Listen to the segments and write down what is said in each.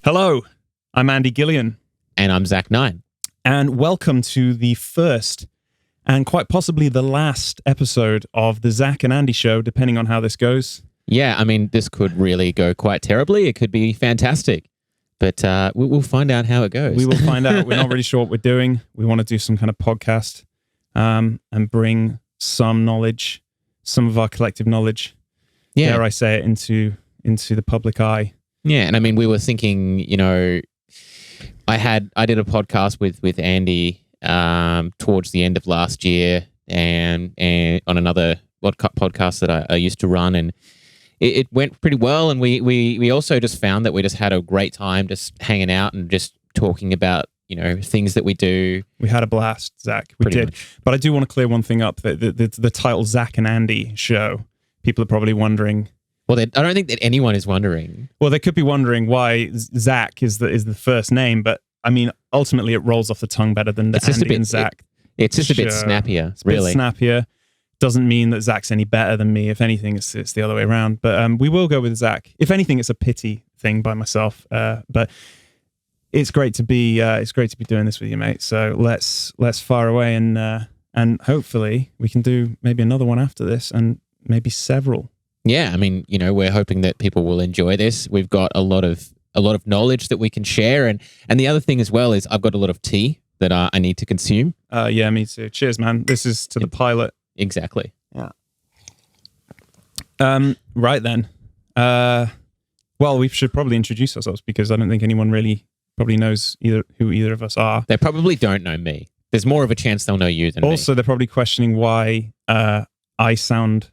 Hello, I'm Andy Gillion. And I'm Zak 9. And welcome to the first and quite possibly the last episode of the Zak and Andy Show, depending on how this goes. Yeah, I mean, this could really go quite terribly. It could be fantastic. But we'll find out how it goes. We will find out. We're not really sure what we're doing. We want to do some kind of podcast and bring some knowledge, some of our collective knowledge, dare I say it, into the public eye. Yeah, and I mean, we were thinking, I did a podcast with Andy towards the end of last year and on another podcast that I used to run, and it went pretty well. And we also just found that we just had a great time just hanging out and just talking about, things that we do. We had a blast, Zak. We did. Much. But I do want to clear one thing up. The title Zak and Andy Show, people are probably wondering. Well, I don't think that anyone is wondering. Well, they could be wondering why Zak is the first name, but I mean, ultimately, it rolls off the tongue better than the Andy and Zak. It's just a bit snappier, really. It's a bit snappier. Doesn't mean that Zak's any better than me. If anything, it's the other way around. But we will go with Zak. If anything, it's a pity thing by myself. But it's great to be doing this with you, mate. So let's fire away and hopefully we can do maybe another one after this and maybe several. Yeah, I mean, we're hoping that people will enjoy this. We've got a lot of knowledge that we can share, and the other thing as well is I've got a lot of tea that I need to consume. Yeah, me too. Cheers, man. This is to the pilot. Exactly. Yeah. Right then. Well, we should probably introduce ourselves because I don't think anyone really probably knows who either of us are. They probably don't know me. There's more of a chance they'll know you than me. Also, they're probably questioning why I sound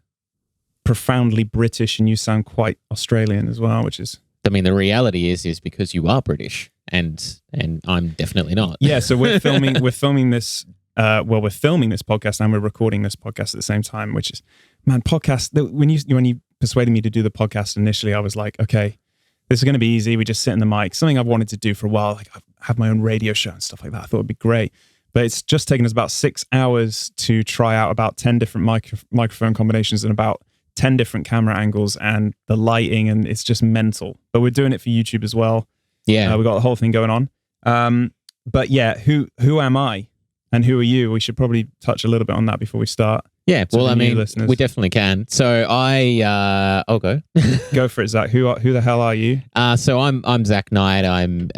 profoundly British and you sound quite Australian as well, which is... I mean, the reality is because you are British and I'm definitely not. Yeah, so we're filming this we're filming this podcast and we're recording this podcast at the same time, which is, man, podcast, when you persuaded me to do the podcast initially, I was like, okay, this is going to be easy. We just sit in the mic, something I've wanted to do for a while, like I have my own radio show and stuff like that. I thought it'd be great. But it's just taken us about 6 hours to try out about 10 different microphone combinations and about 10 different camera angles and the lighting, and it's just mental. But we're doing it for YouTube as well. Yeah. We got the whole thing going on. But yeah, who am I and who are you? We should probably touch a little bit on that before we start. Yeah, well, I mean, we definitely can. So I'll go. Go for it, Zak. Who the hell are you? So I'm Zak Knight. I'm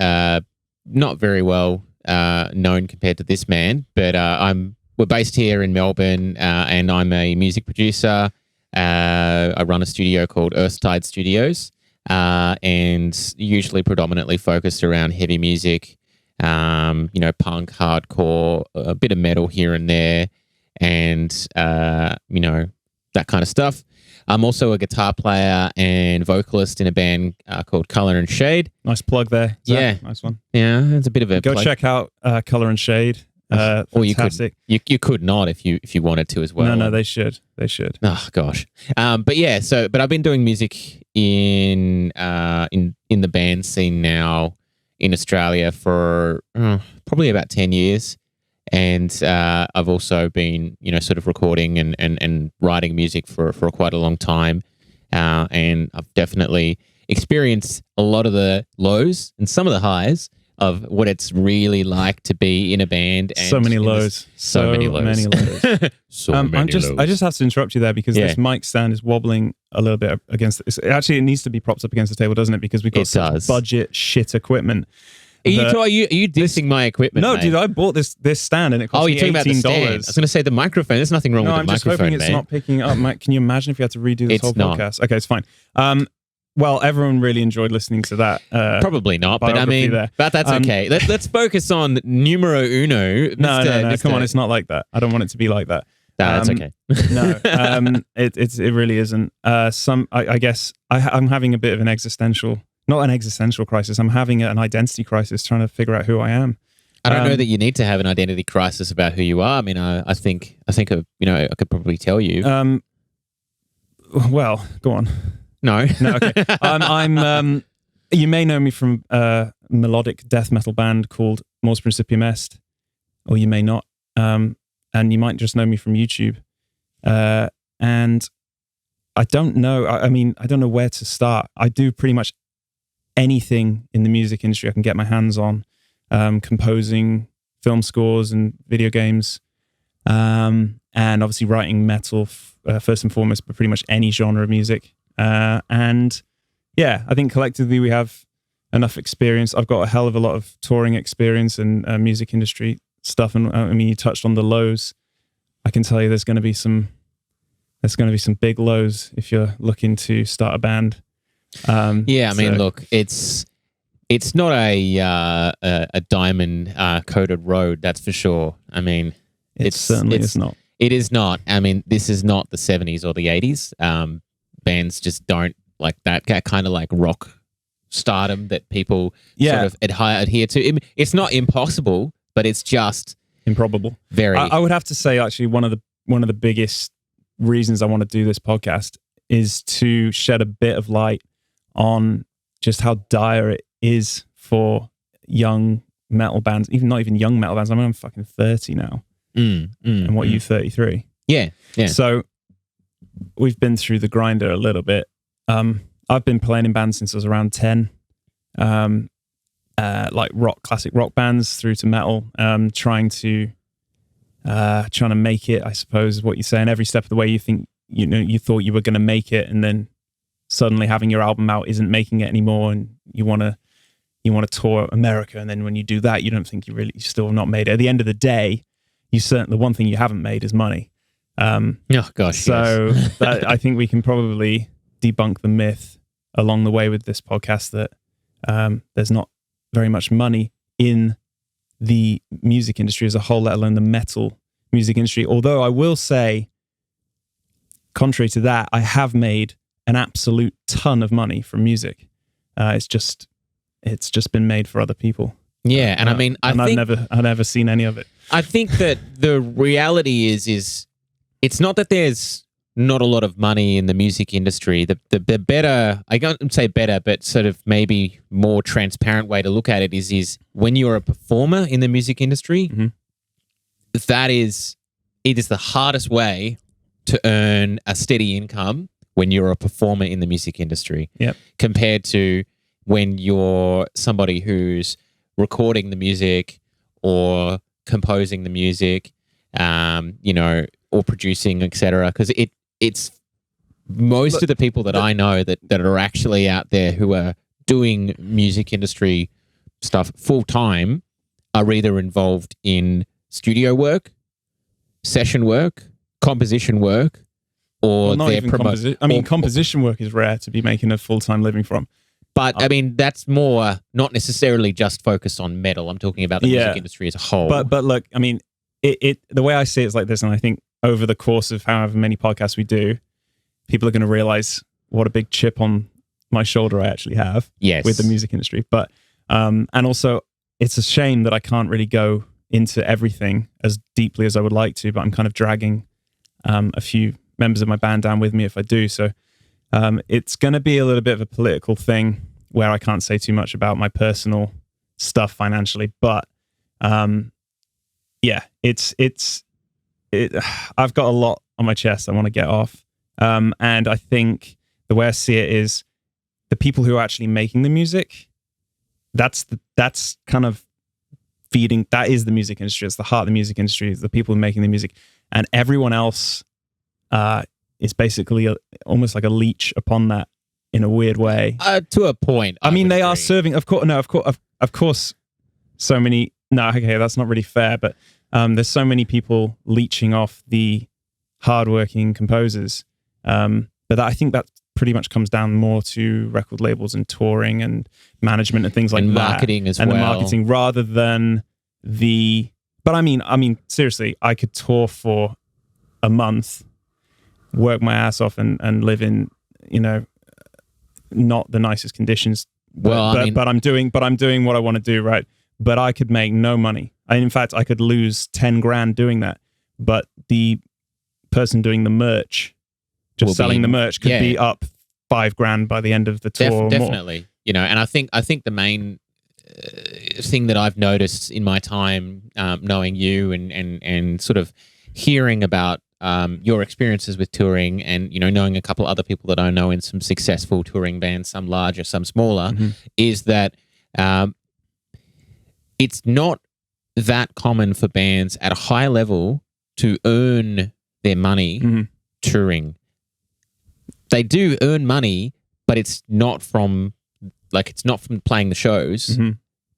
not very well known compared to this man, but we're based here in Melbourne, and I'm a music producer. I run a studio called Earthtide Studios, and usually predominantly focused around heavy music, punk, hardcore, a bit of metal here and there, and that kind of stuff. I'm also a guitar player and vocalist in a band called Color and Shade. Nice plug there, Zak. Yeah, nice one. Yeah, it's a bit of a go plug. Check out Color and Shade. Or fantastic. You could not if you wanted to as well. No, they should. Oh gosh. But I've been doing music in the band scene now in Australia for probably about 10 years. And I've also been, sort of recording and writing music for quite a long time. And I've definitely experienced a lot of the lows and some of the highs of what it's really like to be in a band. And so many lows. So many lows. I just have to interrupt you there because this mic stand is wobbling a little bit against it. Actually, it needs to be propped up against the table, doesn't it? Because we've got some budget shit equipment. Are you dissing my equipment? No, mate? dude, I bought this stand and it cost me $18. You're talking about the stand. I was going to say the microphone. There's nothing wrong with the microphone, I'm just hoping it's not picking up. Mike, can you imagine if you had to redo this whole podcast? Okay, it's fine. Well, everyone really enjoyed listening to that. Probably not, but I mean, but that's okay. Let's focus on numero uno. No, come on, it's not like that. I don't want it to be like that. That's okay. No, it really isn't. I guess I'm having a bit of an existential, not an existential crisis. I'm having an identity crisis, trying to figure out who I am. I don't know that you need to have an identity crisis about who you are. I mean, I think I could probably tell you. Well, go on. No. Okay. I'm. You may know me from a melodic death metal band called Mors Principium Est, or you may not. And you might just know me from YouTube. And I don't know. I mean, I don't know where to start. I do pretty much anything in the music industry I can get my hands on, composing film scores and video games, and obviously writing metal first and foremost, but pretty much any genre of music. And yeah, I think collectively we have enough experience. I've got a hell of a lot of touring experience and music industry stuff. And I mean, you touched on the lows. I can tell you there's going to be some big lows if you're looking to start a band. Yeah, I mean, look, it's not a diamond coated road, that's for sure. I mean, it certainly is not. It is not. I mean, this is not the 70s or the 80s. Bands just don't like that kind of like rock stardom that people sort of adhere to. It's not impossible, but it's just improbable. Very. I would have to say, actually, one of the biggest reasons I want to do this podcast is to shed a bit of light on just how dire it is for young metal bands, not even young metal bands. I mean, I'm fucking 30 now. And what are you, 33? Yeah. So we've been through the grinder a little bit. I've been playing in bands since I was around 10, like classic rock bands through to metal, trying to make it, I suppose, is what you're saying. Every step of the way you think, you thought you were going to make it, and then suddenly having your album out isn't making it anymore, and you want to tour America, and then when you do that, you don't think you still have not made it. At the end of the day, the one thing you haven't made is money. Oh gosh. So yes. I think we can probably debunk the myth along the way with this podcast that there's not very much money in the music industry as a whole, let alone the metal music industry. Although I will say, contrary to that, I have made an absolute ton of money from music. It's just been made for other people. Yeah, and I mean, I've never seen any of it. I think that the reality is it's not that there's not a lot of money in the music industry. The better, I can't say better, but sort of maybe more transparent way to look at it is when you're a performer in the music industry, it is the hardest way to earn a steady income when you're a performer in the music industry. Yep. Compared to when you're somebody who's recording the music or composing the music, or producing, etc. Because it's most of the people that I know that are actually out there who are doing music industry stuff full time are either involved in studio work, session work, composition work, or they're composition work is rare to be making a full-time living from. But I mean, that's more not necessarily just focused on metal. I'm talking about the music industry as a whole. But look, I mean, the way I see it is like this, and I think over the course of however many podcasts we do, people are going to realize what a big chip on my shoulder I actually have with the music industry. But and also, it's a shame that I can't really go into everything as deeply as I would like to. But I'm kind of dragging a few members of my band down with me if I do. So it's going to be a little bit of a political thing where I can't say too much about my personal stuff financially. But I've got a lot on my chest I want to get off. And I think the way I see it is the people who are actually making the music, that's kind of feeding, that is the music industry. It's the heart of the music industry, is the people who are making the music. And everyone else is basically almost like a leech upon that in a weird way. To a point. I mean, they are serving, of course, so many, no, okay, that's not really fair, but there's so many people leeching off the hardworking composers. But I think that pretty much comes down more to record labels and touring and management and things like and that. Marketing as and well. And the marketing rather than but I mean, seriously, I could tour for a month, work my ass off and live in, not the nicest conditions. But I'm doing what I want to do, right? But I could make no money. In fact, I could lose 10 grand doing that. But the person doing the merch, selling the merch, could be up 5 grand by the end of the tour. Definitely, and I think the main thing that I've noticed in my time knowing you and sort of hearing about your experiences with touring and, knowing a couple other people that I know in some successful touring bands, some larger, some smaller, is that it's not that common for bands at a high level to earn their money touring. They do earn money, but it's not from playing the shows.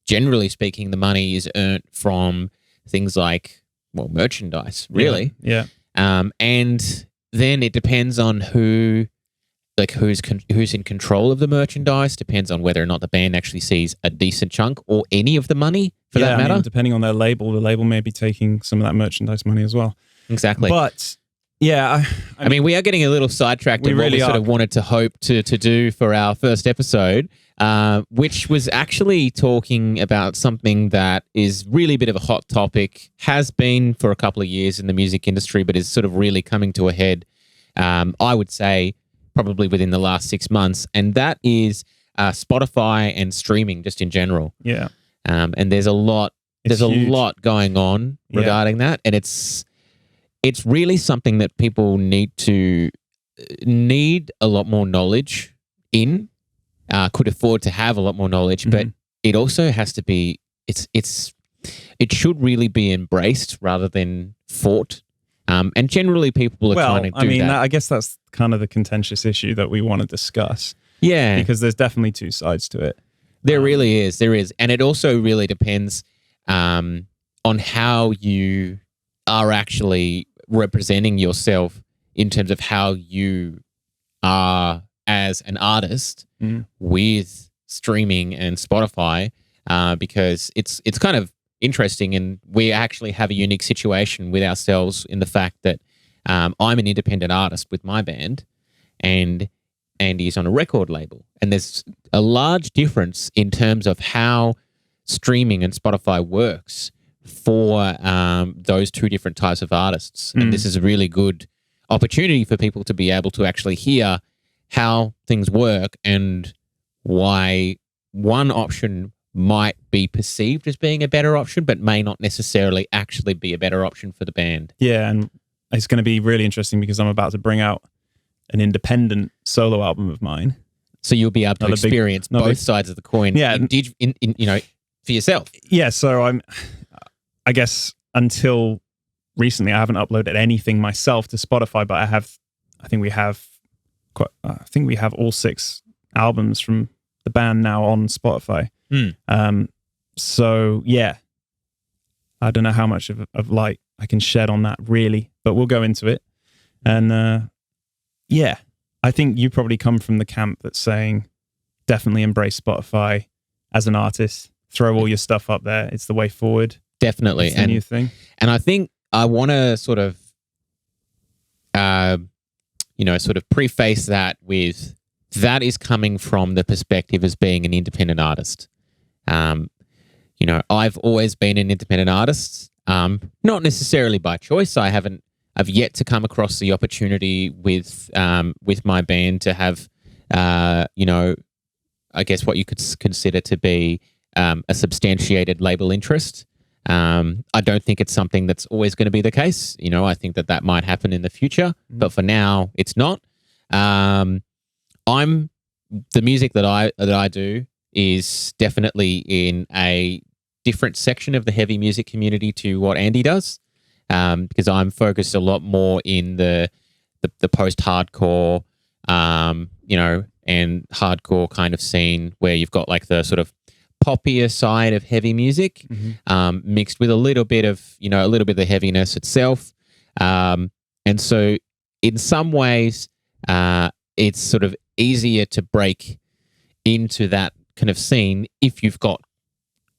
Generally speaking, the money is earned from things like, merchandise, really. Yeah. And then it depends on who's in control of the merchandise, depends on whether or not the band actually sees a decent chunk or any of the money for that matter. Depending on their label, the label may be taking some of that merchandise money as well. Exactly. But yeah, I mean, we are getting a little sidetracked on what we sort of wanted to hope to do for our first episode, which was actually talking about something that is really a bit of a hot topic, has been for a couple of years in the music industry, but is sort of really coming to a head, I would say, probably within the last 6 months, and that is Spotify and streaming just in general. Yeah. And there's a lot going on regarding that, and it's really something that people need a lot more knowledge in, could afford to have a lot more knowledge, but it also has to be, it should really be embraced rather than fought. And generally people are trying to do that. I guess that's kind of the contentious issue that we want to discuss. Yeah. Because there's definitely two sides to it. There really is. There is. And it also really depends on how you are actually representing yourself in terms of how you are as an artist with streaming and Spotify, because it's kind of interesting, and we actually have a unique situation with ourselves in the fact that I'm an independent artist with my band, and Andy's on a record label, and there's a large difference in terms of how streaming and Spotify works for those two different types of artists. And this is a really good opportunity for people to be able to actually hear how things work and why one option might be perceived as being a better option, but may not necessarily actually be a better option for the band. Yeah, and it's going to be really interesting because I'm about to bring out an independent solo album of mine. So you'll be able to experience both sides of the coin for yourself. Yeah, so I guess until recently I haven't uploaded anything myself to Spotify, but I think we have all 6 albums from the band now on Spotify. So yeah, I don't know how much of light I can shed on that really, but we'll go into it. And yeah, I think you probably come from the camp that's saying definitely embrace Spotify as an artist, throw all your stuff up there. It's the way forward. Definitely. It's the new thing. And I think I want to sort of preface that with, that is coming from the perspective as being an independent artist. I've always been an independent artist, not necessarily by choice. I've yet to come across the opportunity with my band to have, I guess what you could consider to be a substantiated label interest. I don't think it's something that's always going to be the case. I think that might happen in the future, but for now, it's not. The music that I do is definitely in a different section of the heavy music community to what Andy does, because I'm focused a lot more in the post-hardcore, and hardcore kind of scene where you've got like the sort of poppier side of heavy music, mixed with a little bit of the heaviness itself. And so in some ways, it's sort of easier to break into that kind of scene if you've got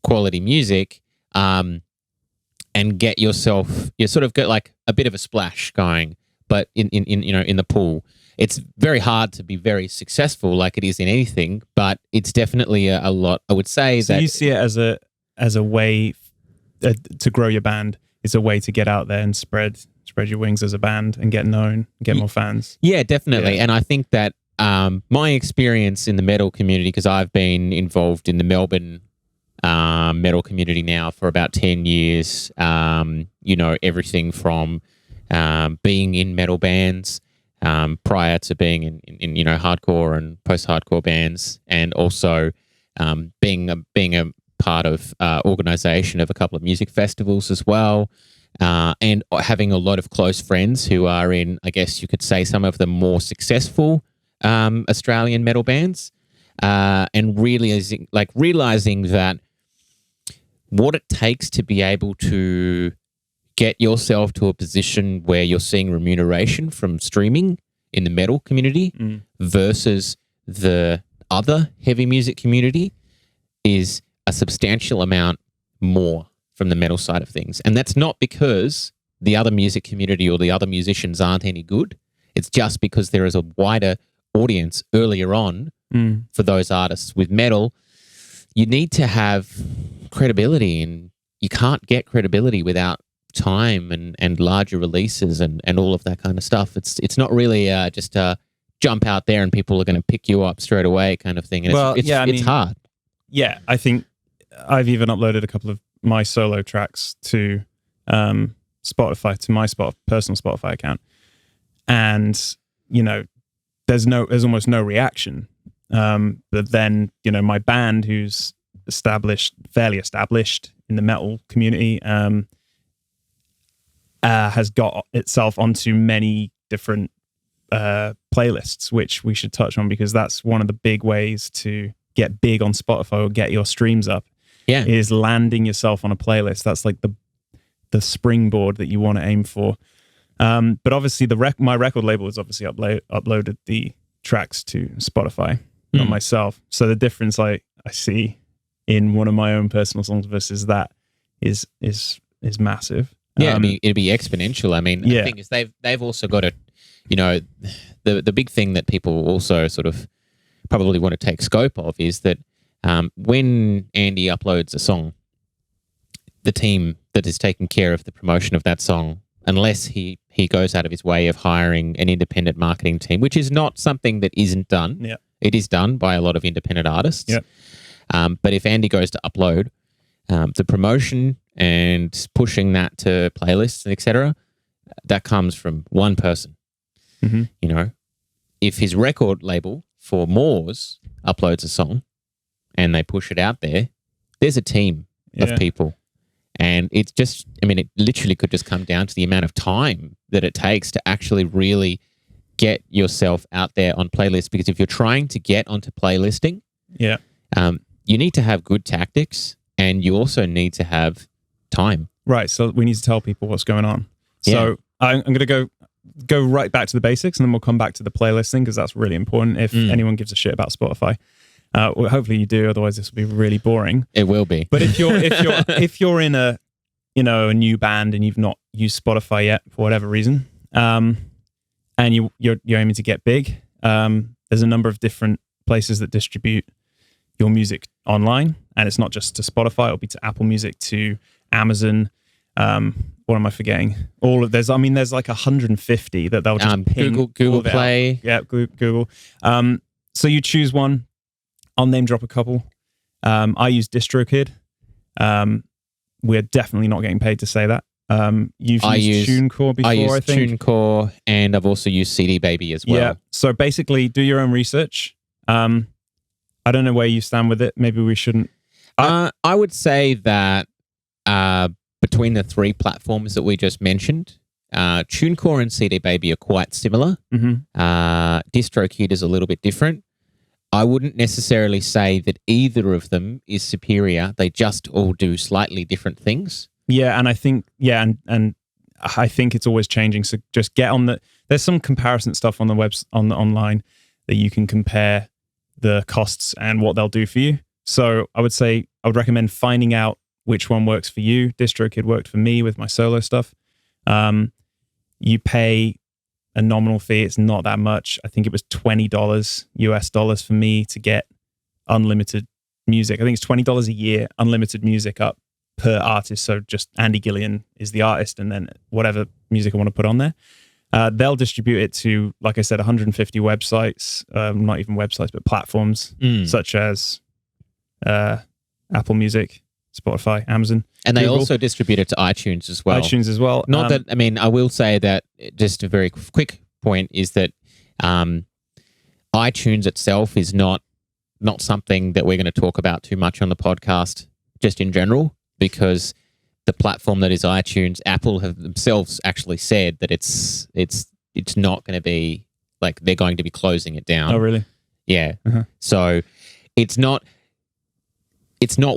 quality music, and get yourself, you sort of get like a bit of a splash going, but in the pool. It's very hard to be very successful like it is in anything, but it's definitely a lot. I would say so that you see it as a way to grow your band. It's a way to get out there and spread your wings as a band and get known, get more fans. Yeah, definitely. Yeah. And I think that my experience in the metal community, because I've been involved in the Melbourne metal community now for about 10 years, everything from being in metal bands prior to being in hardcore and post-hardcore bands, and also being a part of organization of a couple of music festivals as well, and having a lot of close friends who are in, I guess you could say, some of the more successful Australian metal bands, and realizing that what it takes to be able to get yourself to a position where you're seeing remuneration from streaming in the metal community versus the other heavy music community is a substantial amount more from the metal side of things. And that's not because the other music community or the other musicians aren't any good. It's just because there is a wider audience earlier on for those artists. With metal, you need to have credibility, and you can't get credibility without time and larger releases and all of that kind of stuff. It's not really just jump out there and people are going to pick you up straight away kind of thing. And it's hard. Yeah, I think I've even uploaded a couple of my solo tracks to Spotify, to my personal Spotify account, and there's almost no reaction. But then my band, who's fairly established in the metal community, has got itself onto many different playlists, which we should touch on, because that's one of the big ways to get big on Spotify or get your streams up. Yeah, is landing yourself on a playlist. That's like the springboard that you want to aim for. But obviously, my record label has obviously uploaded the tracks to Spotify, not myself. So the difference I see in one of my own personal songs versus that is massive. Yeah, it'd be exponential. I mean, the thing is, they've also got the big thing that people also sort of probably want to take scope of is that when Andy uploads a song, the team that is taking care of the promotion of that song, unless he goes out of his way of hiring an independent marketing team, which is not something that isn't done. Yeah. It is done by a lot of independent artists. Yeah. But if Andy goes to upload, the promotion and pushing that to playlists and etc., that comes from one person. Mm-hmm. If his record label for Moors uploads a song and they push it out there, there's a team of people. And it's just, it literally could just come down to the amount of time that it takes to actually really get yourself out there on playlists. Because if you're trying to get onto playlisting, you need to have good tactics, and you also need to have time. Right. So we need to tell people what's going on. So I'm going to go right back to the basics, and then we'll come back to the playlisting, because that's really important if anyone gives a shit about Spotify. Well, hopefully you do, otherwise this will be really boring. It will be. But if you're in a new band and you've not used Spotify yet for whatever reason, and you're aiming to get big, there's a number of different places that distribute your music online, and it's not just to Spotify. It'll be to Apple Music, to Amazon. What am I forgetting? There's like 150 that they'll just ping Google Play. Yeah, Google. So you choose one. I'll name drop a couple. I use DistroKid. We're definitely not getting paid to say that. You've used TuneCore before, I think. TuneCore, and I've also used CD Baby as well. Yeah. So basically, do your own research. I don't know where you stand with it. Maybe we shouldn't. I would say that between the three platforms that we just mentioned, TuneCore and CD Baby are quite similar. Mm-hmm. DistroKid is a little bit different. I wouldn't necessarily say that either of them is superior. They just all do slightly different things. Yeah, and I think and I think it's always changing. So just get on there's some comparison stuff on the online that you can compare the costs and what they'll do for you. So I would recommend finding out which one works for you. DistroKid worked for me with my solo stuff. You pay a nominal fee. It's not that much. I think it was $20 US for me to get unlimited music. I think it's $20 a year, unlimited music up per artist. So just Andy Gillion is the artist, and then whatever music I want to put on there. They'll distribute it to, like I said, 150 websites, not even websites, but platforms such as Apple Music, Spotify, Amazon, and they Google, also distribute it to iTunes as well. iTunes as well. Not that, I mean, I will say that just a very quick point is that iTunes itself is not something that we're going to talk about too much on the podcast, just in general, because the platform that is iTunes, Apple have themselves actually said that it's not going to be like they're going to be closing it down. Oh, really? Yeah. Uh-huh. So it's not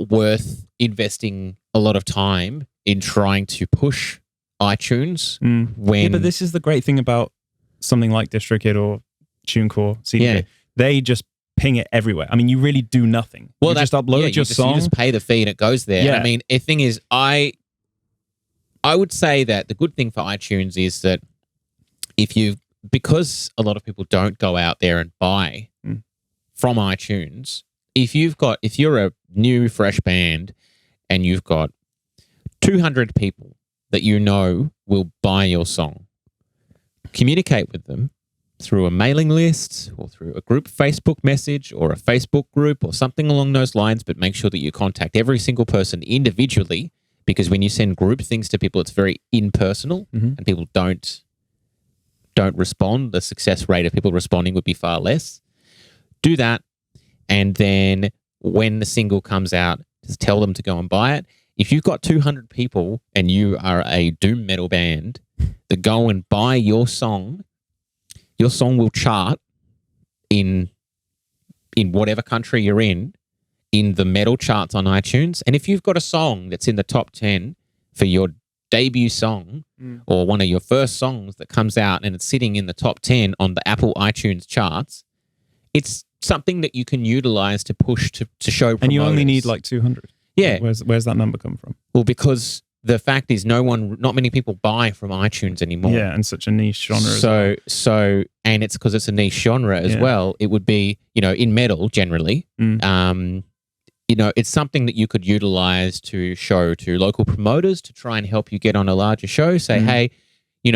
worth investing a lot of time in trying to push iTunes when. Yeah, but this is the great thing about something like DistroKid or TuneCore, CDJ. Yeah. They just ping it everywhere. I mean, you really do nothing. Well, you just upload your song. You just pay the fee and it goes there. Yeah. I mean, the thing is, I would say that the good thing for iTunes is that because a lot of people don't go out there and buy from iTunes, if you're a new, fresh band and you've got 200 people that you know will buy your song, communicate with them through a mailing list or through a group Facebook message or a Facebook group or something along those lines, but make sure that you contact every single person individually, because when you send group things to people, it's very impersonal and people don't respond. The success rate of people responding would be far less. Do that, and then when the single comes out, just tell them to go and buy it. If you've got 200 people and you are a doom metal band that go and buy your song will chart in whatever country you're in the metal charts on iTunes. And if you've got a song that's in the top 10 for your debut song or one of your first songs that comes out and it's sitting in the top 10 on the Apple iTunes charts, it's something that you can utilize to push to show promoters. And you only need like 200. Yeah. Where's that number come from? Well, because the fact is not many people buy from iTunes anymore. Yeah, and such a niche genre as well. So, and it's because it's a niche genre as well. It would be, in metal generally, it's something that you could utilize to show to local promoters to try and help you get on a larger show. Say, hey, we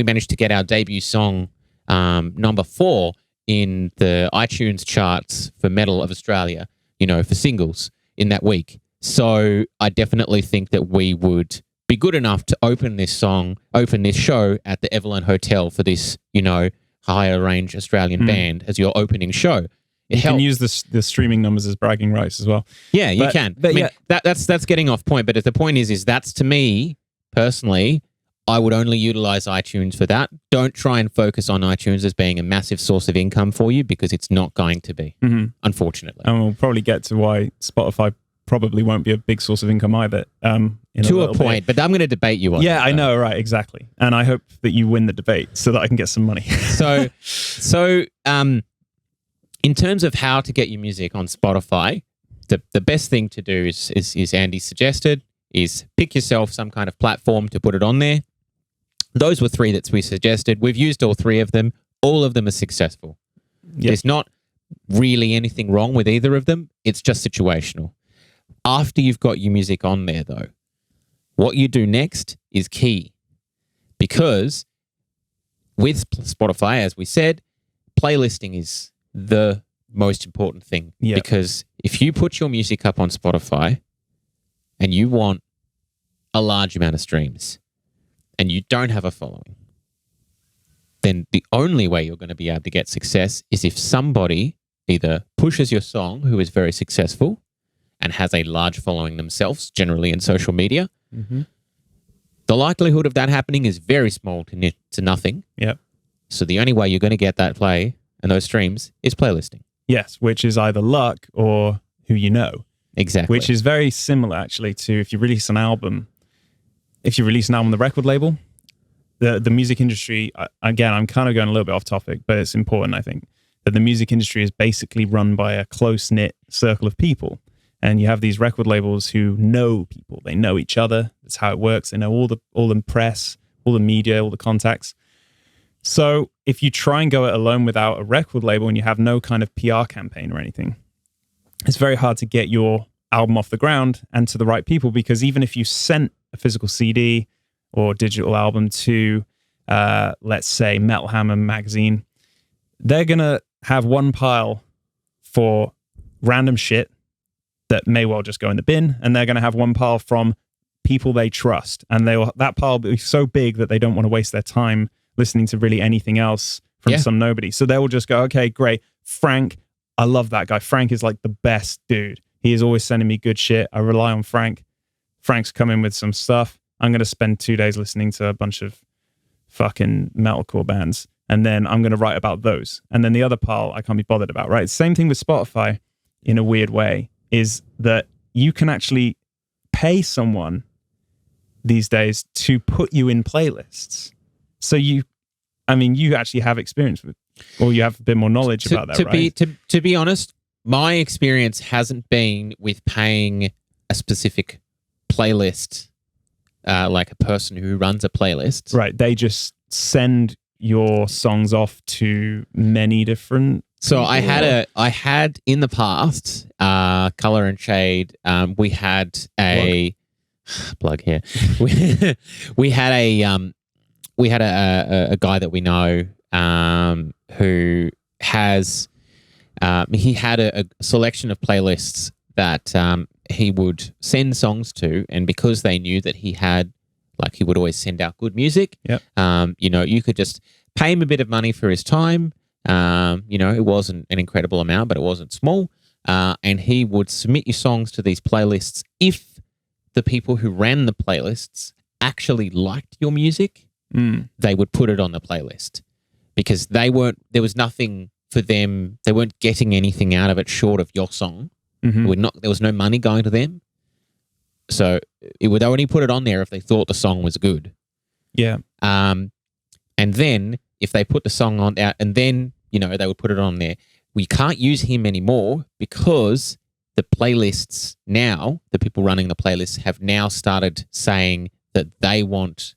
managed to get our debut song number 4 in the iTunes charts for metal of Australia, for singles in that week. So I definitely think that we would be good enough to open this show at the Everland Hotel for this, higher range Australian band as your opening show. You can use the streaming numbers as bragging rights as well. Yeah, you can. But that's getting off point. But the point is that's, to me personally, I would only utilize iTunes for that. Don't try and focus on iTunes as being a massive source of income for you, because it's not going to be, unfortunately. And we'll probably get to why Spotify probably won't be a big source of income either. To a point, but I'm going to debate you on that. Yeah, I know, right, exactly. And I hope that you win the debate so that I can get some money. So, in terms of how to get your music on Spotify, the best thing to do is Andy suggested, is pick yourself some kind of platform to put it on there. Those were 3 that we suggested. We've used all 3 of them. All of them are successful. Yep. There's not really anything wrong with either of them. It's just situational. After you've got your music on there, though, what you do next is key, because with Spotify, as we said, playlisting is the most important thing. Yep. Because if you put your music up on Spotify and you want a large amount of streams and you don't have a following, then the only way you're going to be able to get success is if somebody either pushes your song, who is very successful and has a large following themselves, generally in social media. The likelihood of that happening is very small to nothing. Yep. So the only way you're going to get that play and those streams is playlisting. Yes, which is either luck or who you know. Exactly. Which is very similar, actually, to if you release an album. If you release an album on the record label, the music industry, again, I'm kind of going a little bit off topic, but it's important, I think, that the music industry is basically run by a close-knit circle of people. And you have these record labels who know people. They know each other. That's how it works. They know all the press, all the media, all the contacts. So if you try and go it alone without a record label and you have no kind of PR campaign or anything, it's very hard to get your album off the ground and to the right people, because even if you sent a physical CD or digital album to, let's say, Metal Hammer magazine, they're going to have one pile for random shit that may well just go in the bin, and they're going to have one pile from people they trust, and that pile will be so big that they don't want to waste their time listening to really anything else from some nobody. So they will just go, okay, great. Frank, I love that guy. Frank is like the best dude. He is always sending me good shit. I rely on Frank. Frank's coming with some stuff. I'm going to spend 2 days listening to a bunch of fucking metalcore bands, and then I'm going to write about those. And then the other pile I can't be bothered about, right? Same thing with Spotify in a weird way, is that you can actually pay someone these days to put you in playlists. So you actually have experience with, or you have a bit more knowledge about that, right? To be honest, my experience hasn't been with paying a specific playlist, like a person who runs a playlist. Right. They just send your songs off to many different. So I had in the past, Color and Shade. We had a plug here. We had a guy that we know who has he had a selection of playlists that he would send songs to, and because they knew that he would always send out good music. Yep. You could just pay him a bit of money for his time. It wasn't an incredible amount, but it wasn't small. And he would submit your songs to these playlists if the people who ran the playlists actually liked your music. They would put it on the playlist because there was nothing for them. They weren't getting anything out of it short of your song. Mm-hmm. There was no money going to them. So it would only put it on there if they thought the song was good. Yeah. And then if they put the song on out, and then, they would put it on there. We can't use him anymore because the playlists now, the people running the playlists have now started saying that they want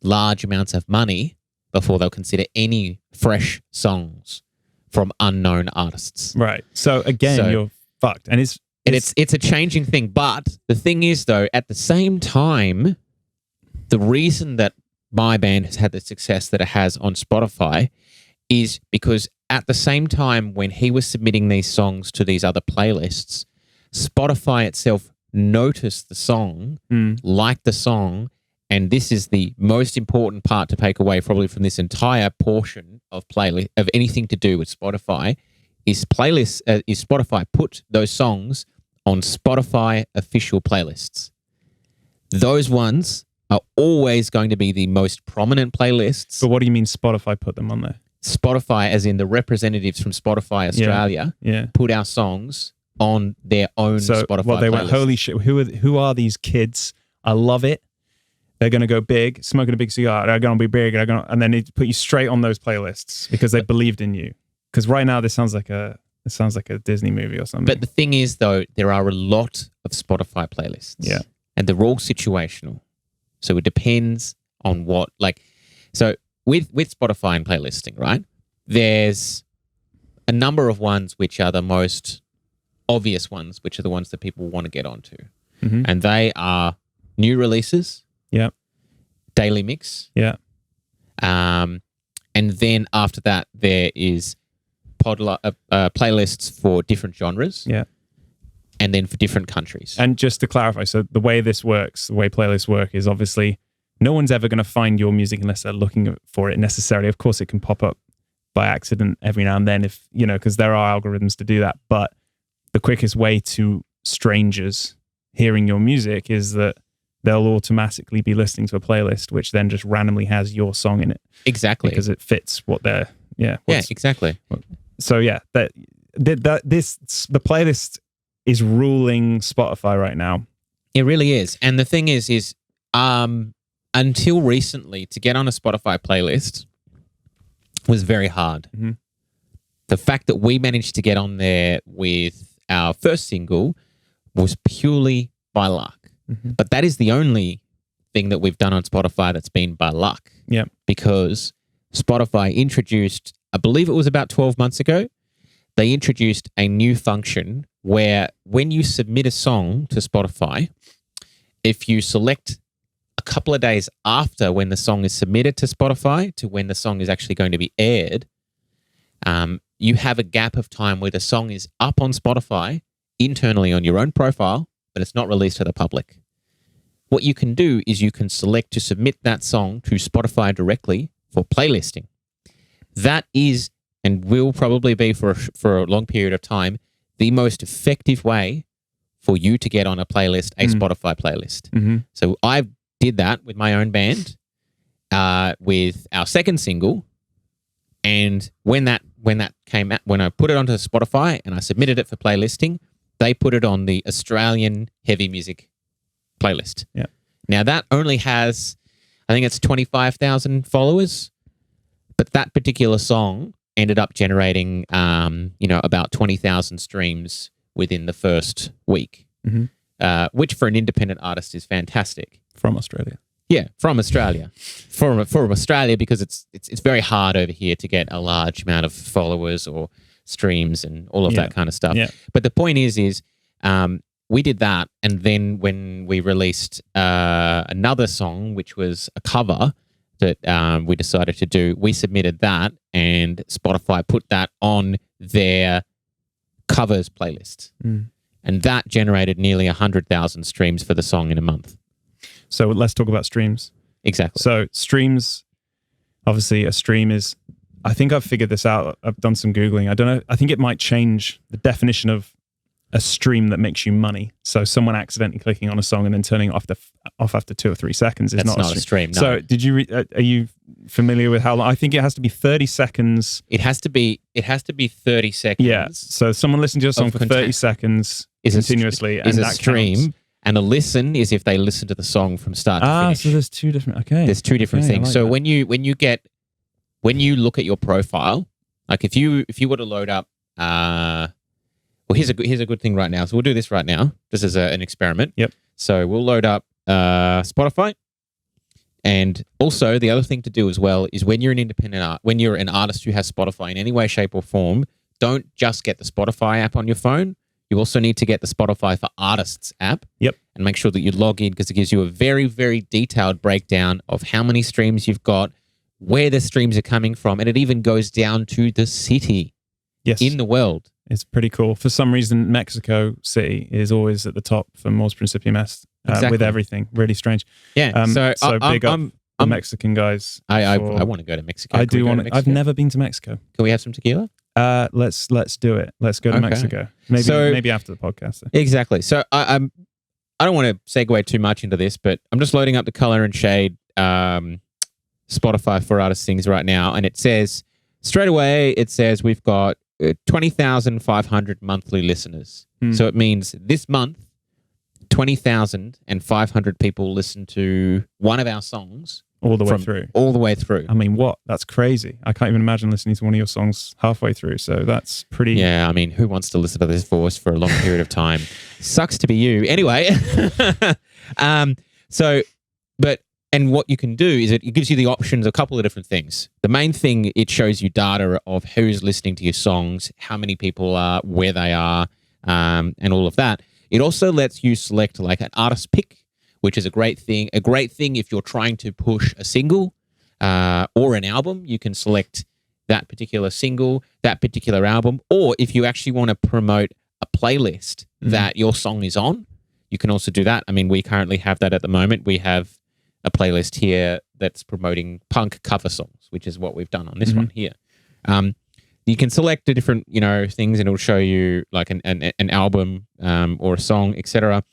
large amounts of money before they'll consider any fresh songs from unknown artists. Right. So again, you're fucked. And it's a changing thing. But the thing is, though, at the same time, the reason that my band has had the success that it has on Spotify is because at the same time when he was submitting these songs to these other playlists, Spotify itself noticed the song, liked the song, and this is the most important part to take away probably from this entire portion of of anything to do with Spotify, is Spotify put those songs on Spotify official playlists. Those ones are always going to be the most prominent playlists. But what do you mean Spotify put them on there? Spotify, as in the representatives from Spotify Australia, put our songs on their own Spotify they playlist. went, holy shit, who are these kids? I love it. They're going to go big, smoking a big cigar. They're going to be big. And then they put you straight on those playlists because they believed in you. Because right now this sounds like a Disney movie or something. But the thing is, though, there are a lot of Spotify playlists. Yeah. And they're all situational. So it depends on what, so with Spotify and playlisting, right? There's a number of ones which are the most obvious ones, which are the ones that people want to get onto. Mm-hmm. And they are new releases. Yeah. Daily mix. Yeah. And then after that, there is playlists for different genres. Yeah. And then for different countries. And just to clarify, so the way this works, the way playlists work is obviously no one's ever going to find your music unless they're looking for it necessarily. Of course, it can pop up by accident every now and then if, because there are algorithms to do that. But the quickest way to strangers hearing your music is that they'll automatically be listening to a playlist, which then just randomly has your song in it. Exactly. Because it fits what they're, exactly. So the playlist is ruling Spotify right now. It really is. And the thing is until recently, to get on a Spotify playlist was very hard. Mm-hmm. The fact that we managed to get on there with our first single was purely by luck. Mm-hmm. But that is the only thing that we've done on Spotify that's been by luck. Yeah. Because Spotify introduced, I believe it was about 12 months ago, they introduced a new function where when you submit a song to Spotify, if you select a couple of days after when the song is submitted to Spotify to when the song is actually going to be aired, you have a gap of time where the song is up on Spotify internally on your own profile, but it's not released to the public. What you can do is you can select to submit that song to Spotify directly for playlisting. That is, and will probably be for a long period of time, the most effective way for you to get on a playlist, a Spotify playlist. Mm-hmm. So I did that with my own band, with our second single, and when that came out, when I put it onto Spotify and I submitted it for playlisting, they put it on the Australian heavy music playlist. Yeah. Now that only has, I think it's 25,000 followers, but that particular song ended up generating, about 20,000 streams within the first week, which for an independent artist is fantastic. From Australia. Yeah, from Australia. From Australia, because it's very hard over here to get a large amount of followers or streams and all of that kind of stuff. Yeah. But the point is we did that, and then when we released another song, which was a cover that we decided to do, we submitted that, and Spotify put that on their covers playlist. And that generated nearly 100,000 streams for the song in a month. So let's talk about streams. Exactly. So streams, obviously a stream is, I think I've figured this out. I've done some Googling. I don't know. I think it might change the definition of a stream that makes you money. So someone accidentally clicking on a song and then turning it off after 2 or 3 seconds is That's not a stream. No. So did you, are you familiar with how long? I think it has to be 30 seconds. It has to be 30 seconds. Yeah. So someone listens to your song for 30 seconds continuously. Is and a that stream. Counts. And a listen is if they listen to the song from start to finish. So there's 2 different. Okay, there's 2 different things. Like so that. when you look at your profile, like if you were to load up, here's a good thing right now. So we'll do this right now, just as an experiment. Yep. So we'll load up Spotify, and also the other thing to do as well is when you're when you're an artist who has Spotify in any way, shape, or form, don't just get the Spotify app on your phone. You also need to get the Spotify for Artists app. Yep. And make sure that you log in, because it gives you a very, very detailed breakdown of how many streams you've got, where the streams are coming from, and it even goes down to the city in the world. It's pretty cool. For some reason, Mexico City is always at the top for Mors Principium Est with everything. Really strange. Yeah. So big up the Mexican guys. I want to go to Mexico. I do want to. I've never been to Mexico. Can we have some tequila? Let's do it. Let's go to Mexico. Maybe after the podcast. Exactly. So I don't want to segue too much into this, but I'm just loading up the color and shade Spotify for Artists things right now, and it says straight away we've got 20,500 monthly listeners. So it means this month 20,500 people listen to one of our songs. All the way through. I mean, what? That's crazy. I can't even imagine listening to one of your songs halfway through. So that's pretty... Yeah, I mean, who wants to listen to this voice for a long period of time? Sucks to be you. Anyway. And what you can do is it gives you the options, a couple of different things. The main thing, it shows you data of who's listening to your songs, how many people are, where they are, and all of that. It also lets you select like an artist pick, which is a great thing. A great thing if you're trying to push a single or an album, you can select that particular single, that particular album, or if you actually want to promote a playlist that your song is on, you can also do that. I mean, we currently have that at the moment. We have a playlist here that's promoting punk cover songs, which is what we've done on this one here. You can select the different, things, and it'll show you like an album or a song, etc.,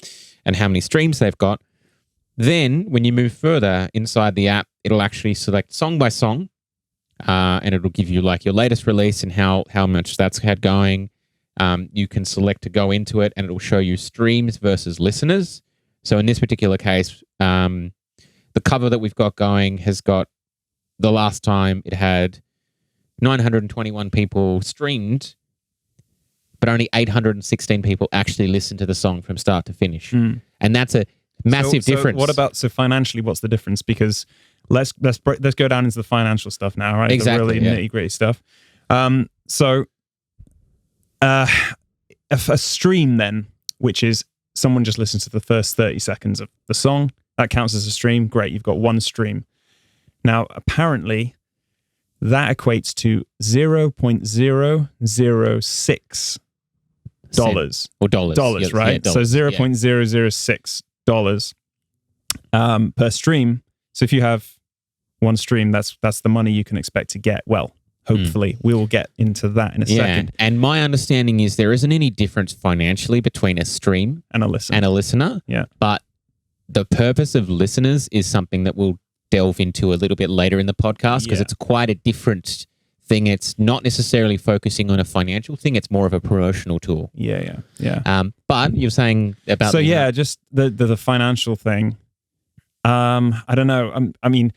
and how many streams they've got. Then, when you move further inside the app, it'll actually select song by song, and it'll give you like your latest release and how much that's had going. You can select to go into it, and it'll show you streams versus listeners. So in this particular case, the cover that we've got going has got, the last time it had 921 people streamed, but only 816 people actually listened to the song from start to finish. And that's a massive difference. What about, financially, what's the difference? Because let's go down into the financial stuff now, right? Exactly. The really nitty-gritty stuff. A stream then, which is someone just listens to the first 30 seconds of the song, that counts as a stream. Great, you've got one stream. Now, apparently, that equates to 0.006 dollars. Or dollars. Dollars, Yeah, right? yeah, so dollars, yeah. $0.006 per stream. So if you have one stream, that's the money you can expect to get. Well, hopefully we will get into that in a second. And my understanding is there isn't any difference financially between a stream And a listener. Yeah. But the purpose of listeners is something that we'll delve into a little bit later in the podcast because it's quite a different thing. It's not necessarily focusing on a financial thing. It's more of a promotional tool. Yeah. But you're saying about... So just the financial thing. I don't know. I mean,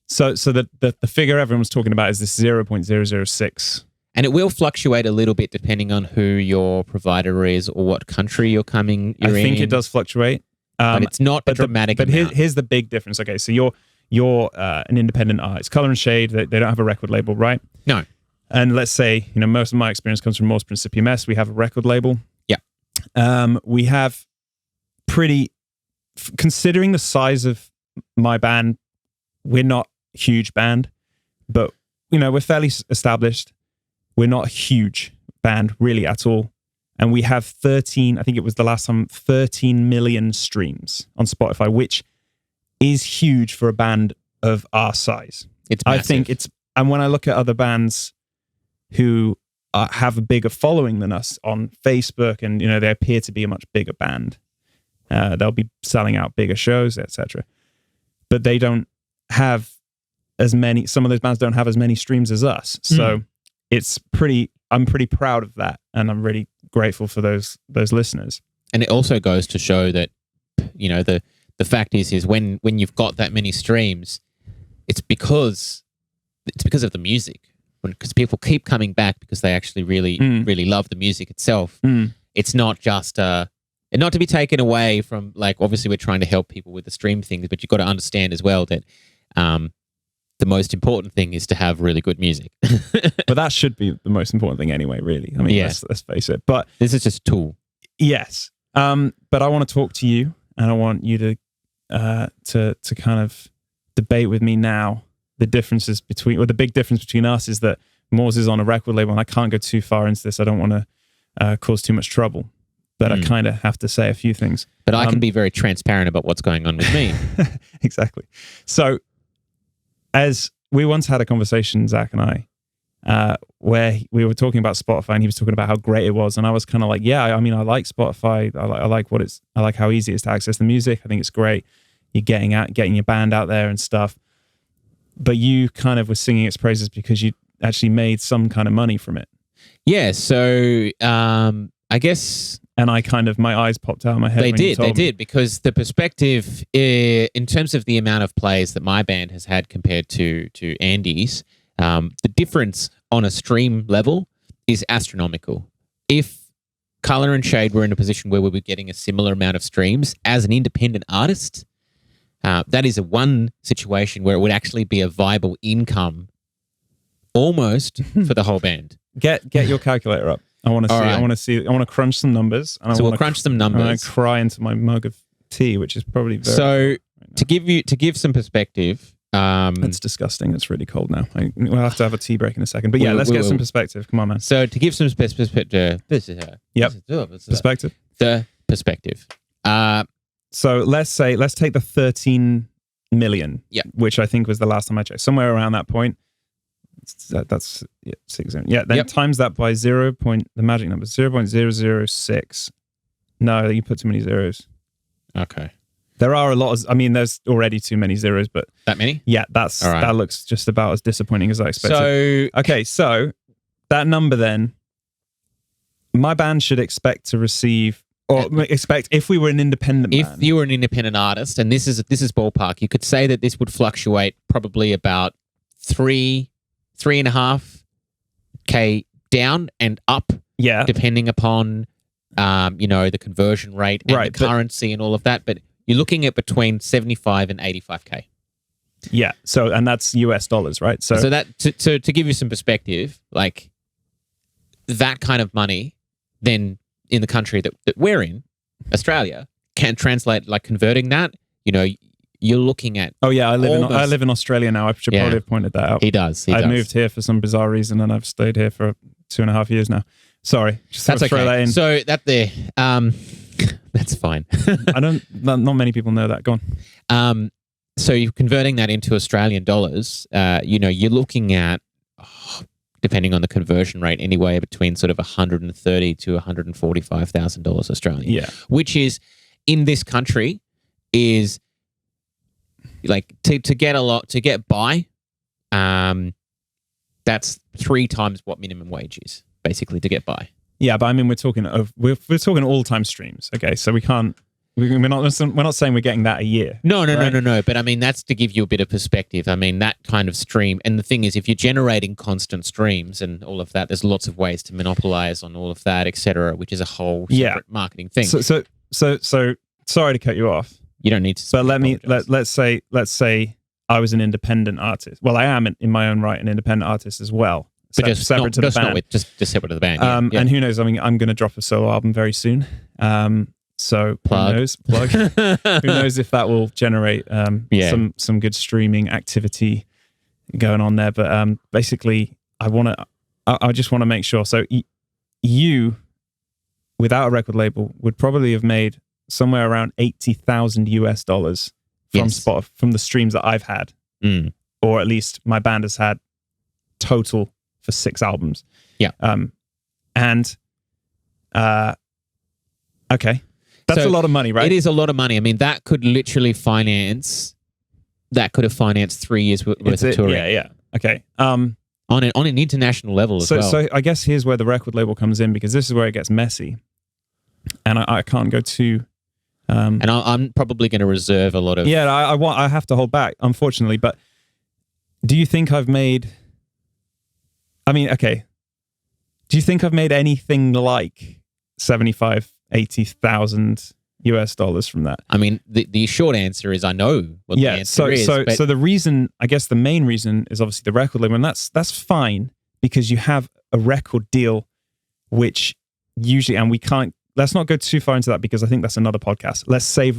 so the figure everyone's talking about is this 0.006. And it will fluctuate a little bit depending on who your provider is or what country you're in. I think it does fluctuate. But it's not a dramatic But amount. here's the big difference. Okay, so you're an independent artist. Color and Shade, they don't have a record label, right? No. And let's say, most of my experience comes from Morse Principium S. We have a record label. Yeah. We have considering the size of my band, we're not a huge band, but, we're fairly established. We're not a huge band really at all. And we have 13, I think it was the last time, 13 million streams on Spotify, which is huge for a band of our size. It's massive. I think and when I look at other bands who have a bigger following than us on Facebook, and they appear to be a much bigger band, they'll be selling out bigger shows, etc. But they don't have as many. Some of those bands don't have as many streams as us, so I'm pretty proud of that, and I'm really grateful for those listeners. And it also goes to show that the fact is when you've got that many streams, it's because of the music. Because people keep coming back because they actually really love the music itself. It's not just and not to be taken away from, like, obviously we're trying to help people with the stream things, but you've got to understand as well that the most important thing is to have really good music. But that should be the most important thing anyway, really. I mean, let's face it. But this is just a tool. Yes. But I want to talk to you, and I want you to kind of debate with me now the differences the big difference between us is that Moors is on a record label, and I can't go too far into this. I don't want to cause too much trouble, but I kind of have to say a few things. But I can be very transparent about what's going on with me. Exactly. So, as we once had a conversation, Zach and I, where we were talking about Spotify, and he was talking about how great it was, and I was kind of like, I mean, I like Spotify. I like how easy it is to access the music. I think it's great. You're getting your band out there and stuff. But you kind of were singing its praises because you actually made some kind of money from it. Yeah. So I guess. And my eyes popped out of my head. They did, because the perspective in terms of the amount of plays that my band has had compared to Andy's, the difference on a stream level is astronomical. If Color and Shade were in a position where we were getting a similar amount of streams as an independent artist, that is one situation where it would actually be a viable income almost for the whole band. Get your calculator up. I want to see. Right. I want to crunch some numbers. And we'll crunch some numbers. I'm going to cry into my mug of tea, which is probably very. So right to give some perspective. It's disgusting. It's really cold now. We'll have to have a tea break in a second. But let's get some perspective. Come on, man. So to give some perspective. Perspective. The perspective. So let's take the 13 million. Yeah. Which I think was the last time I checked. Somewhere around that point. That's 6. Yeah. Then times that by the magic number 0.006. No, you put too many zeros. Okay. There are a lot of. I mean, there's already too many zeros, but that many? Yeah, that looks just about as disappointing as I expected. So that number then, my band should expect to receive, or expect if we were an independent band. If you were an independent artist, and this is ballpark, you could say that this would fluctuate probably about 3.5K down and up. Yeah, depending upon the conversion rate and the currency and all of that, but you're looking at between 75 and 85K. Yeah. So, and that's US dollars, right? So that to give you some perspective, like that kind of money, then in the country that we're in, Australia, can translate, like converting that. You're looking at. Oh yeah, I live in Australia now. I should probably have pointed that out. He does. I moved here for some bizarre reason, and I've stayed here for 2.5 years now. Sorry, just That's throw okay. that in. So that there, that's fine. Not many people know that. Go on. So you're converting that into Australian dollars. You're looking at, depending on the conversion rate, anywhere between sort of $130,000 to $145,000 Australian. Yeah. Which is in this country is like to get by. That's 3 times what minimum wage is basically to get by. Yeah, but I mean, we're talking all time streams. Okay, so we can't. We're not saying we're getting that a year. No. But I mean, that's to give you a bit of perspective. I mean, that kind of stream. And the thing is, if you're generating constant streams and all of that, there's lots of ways to monopolize on all of that, etc., which is a whole separate marketing thing. So sorry to cut you off. You don't need to. But let's say I was an independent artist. Well, I am in my own right an independent artist as well. But just separate to the band. Just separate to the band. Yeah. And who knows? I mean, I'm going to drop a solo album very soon. So Plug. Who knows? Plug. Who knows if that will generate some good streaming activity going on there? But basically, I just want to make sure. So you, without a record label, would probably have made somewhere around $80,000 from Spotify, from the streams that I've had, or at least my band has had total for 6 albums. Yeah. Okay. That's a lot of money, right? It is a lot of money. I mean, that could literally have financed 3 years worth of touring. Yeah. Okay. On an international level as well. So I guess here's where the record label comes in, because this is where it gets messy. And I can't go too... and I'm probably going to reserve a lot of... Yeah, I have to hold back, unfortunately. But do you think I've made... I mean, okay. Do you think I've made anything like $80,000 from that? I mean, the short answer is I know what the answer is. So the reason, I guess the main reason is obviously the record label, and that's fine because you have a record deal, which usually, and we can't, let's not go too far into that because I think that's another podcast. Let's say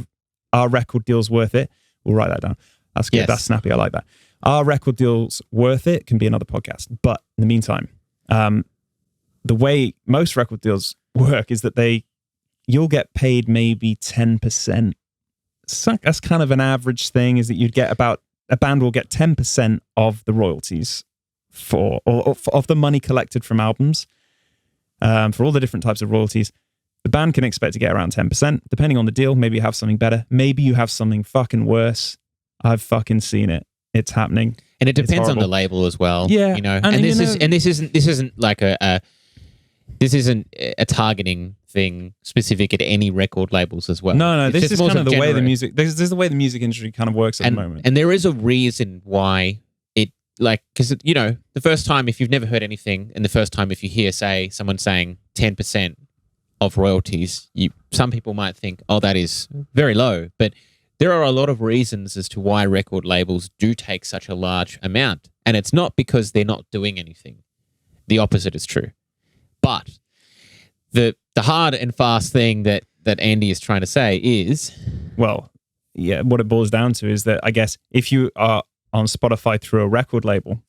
our record deal's worth it. We'll write that down. That's good. Yes. That's snappy. I like that. Our record deal's worth it can be another podcast. But in the meantime, the way most record deals work is that you'll get paid maybe 10%. That's kind of an average thing, is that you'd get a band will get 10% of the royalties of the money collected from albums, for all the different types of royalties. The band can expect to get around 10%, depending on the deal. Maybe you have something better. Maybe you have something fucking worse. I've fucking seen it. It's happening. And it depends on the label as well. Yeah. This isn't like this isn't a targeting thing specific at any record labels as well. No, this is kind of the way the music. This is the way the music industry kind of works at the moment. And there is a reason why it, like, because the first time, if you've never heard anything, and the first time if you hear someone saying 10% of royalties, some people might think, oh, that is very low, but there are a lot of reasons as to why record labels do take such a large amount, and it's not because they're not doing anything. The opposite is true. But the hard and fast thing that Andy is trying to say is... Well, yeah, what it boils down to is that, I guess, if you are on Spotify through a record label,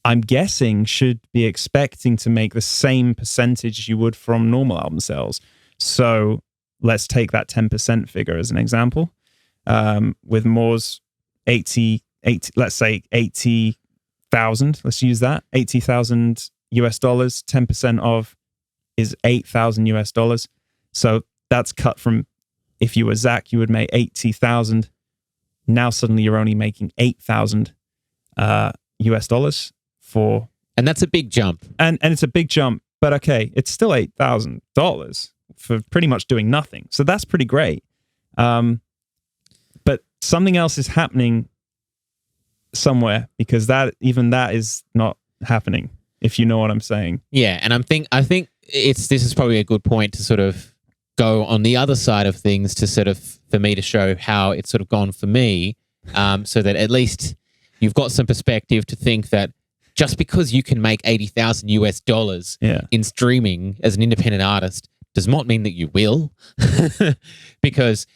I'm guessing, should be expecting to make the same percentage you would from normal album sales. So let's take that 10% figure as an example. With Moore's 80, let's say 80,000, let's use that, $80,000, 10% of is $8,000. So that's cut from, if you were Zach, you would make 80,000. Now suddenly you're only making $8,000 for... And that's a big jump. And it's a big jump, but okay, it's still $8,000 for pretty much doing nothing. So that's pretty great. But something else is happening somewhere, because that is not happening, if you know what I'm saying. Yeah, and I think this is probably a good point to sort of go on the other side of things, to sort of, for me to show how it's sort of gone for me, so that at least you've got some perspective to think that just because you can make $80,000 in streaming as an independent artist does not mean that you will, because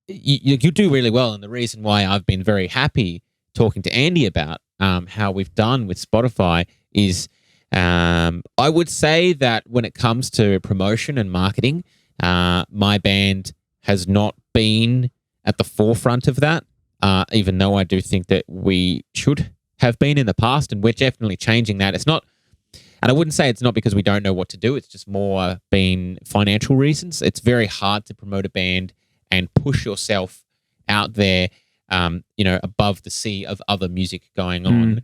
you do really well. And the reason why I've been very happy talking to Andy about how we've done with Spotify is I would say that when it comes to promotion and marketing, my band has not been at the forefront of that, even though I do think that we should have been in the past, and we're definitely changing that. It's not, and I wouldn't say it's not because we don't know what to do. It's just more been financial reasons. It's very hard to promote a band and push yourself out there, above the sea of other music going on,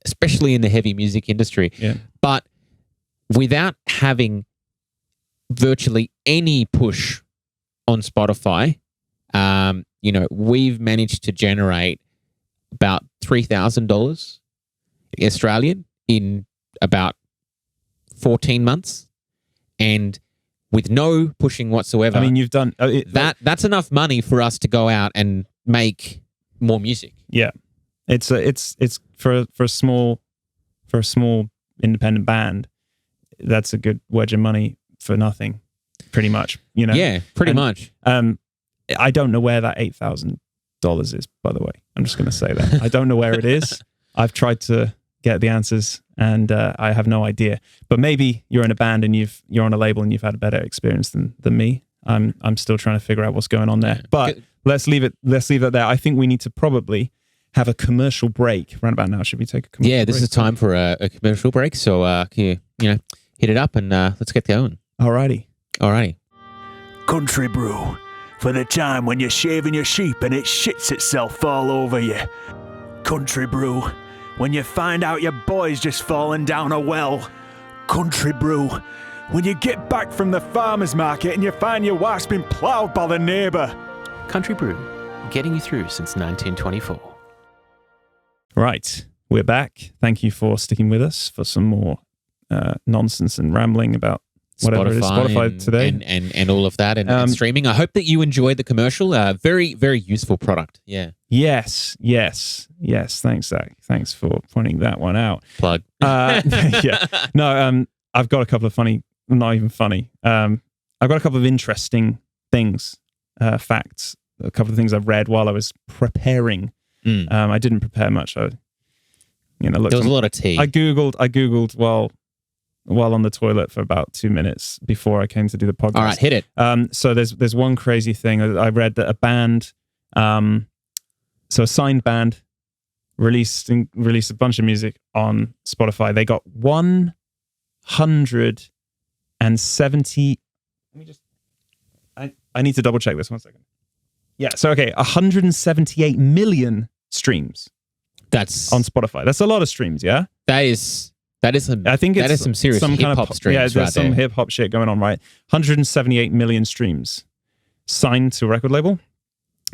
especially in the heavy music industry. Yeah. But without having virtually any push on Spotify, we've managed to generate about $3,000 Australian in about 14 months, and with no pushing whatsoever. I mean, you've done that's enough money for us to go out and make more music. Yeah, it's for a small independent band. That's a good wedge of money for nothing, pretty much. Yeah, pretty much. I don't know where that $8,000 is, by the way. I'm just going to say that. I don't know where it is. I've tried to get the answers, and I have no idea. But maybe you're in a band and you're on a label and you've had a better experience than me. I'm still trying to figure out what's going on there. But let's leave it there. I think we need to probably have a commercial break right about now. Should we take a commercial break? Yeah, this is time for a commercial break. So can you hit it up and let's get going. Alrighty. Country brew. For the time when you're shaving your sheep and it shits itself all over you. Country brew. When you find out your boy's just fallen down a well. Country brew. When you get back from the farmer's market and you find your wife's been ploughed by the neighbour. Country brew. Getting you through since 1924. Right. We're back. Thank you for sticking with us for some more nonsense and rambling about whatever it is, Spotify today. And all of that and streaming. I hope that you enjoyed the commercial. Very, very useful product. Yeah. Yes. Thanks, Zach. Thanks for pointing that one out. Plug. Yeah. No, I've got a couple of not even funny. I've got a couple of interesting things, facts, a couple of things I've read while I was preparing. I didn't prepare much. Looked there was a lot of tea. I Googled while on the toilet for about 2 minutes before I came to do the podcast. All right, hit it. So there's one crazy thing. I read that a band, so a signed band, released a bunch of music on Spotify. They got 170. Let me just. I need to double check this 1 second. Yeah. So 178 million streams. That's on Spotify. That's a lot of streams. Yeah. That is some. I think it's some serious hip hop streams. Yeah, there's some hip hop shit going on, right? 178 million streams signed to a record label.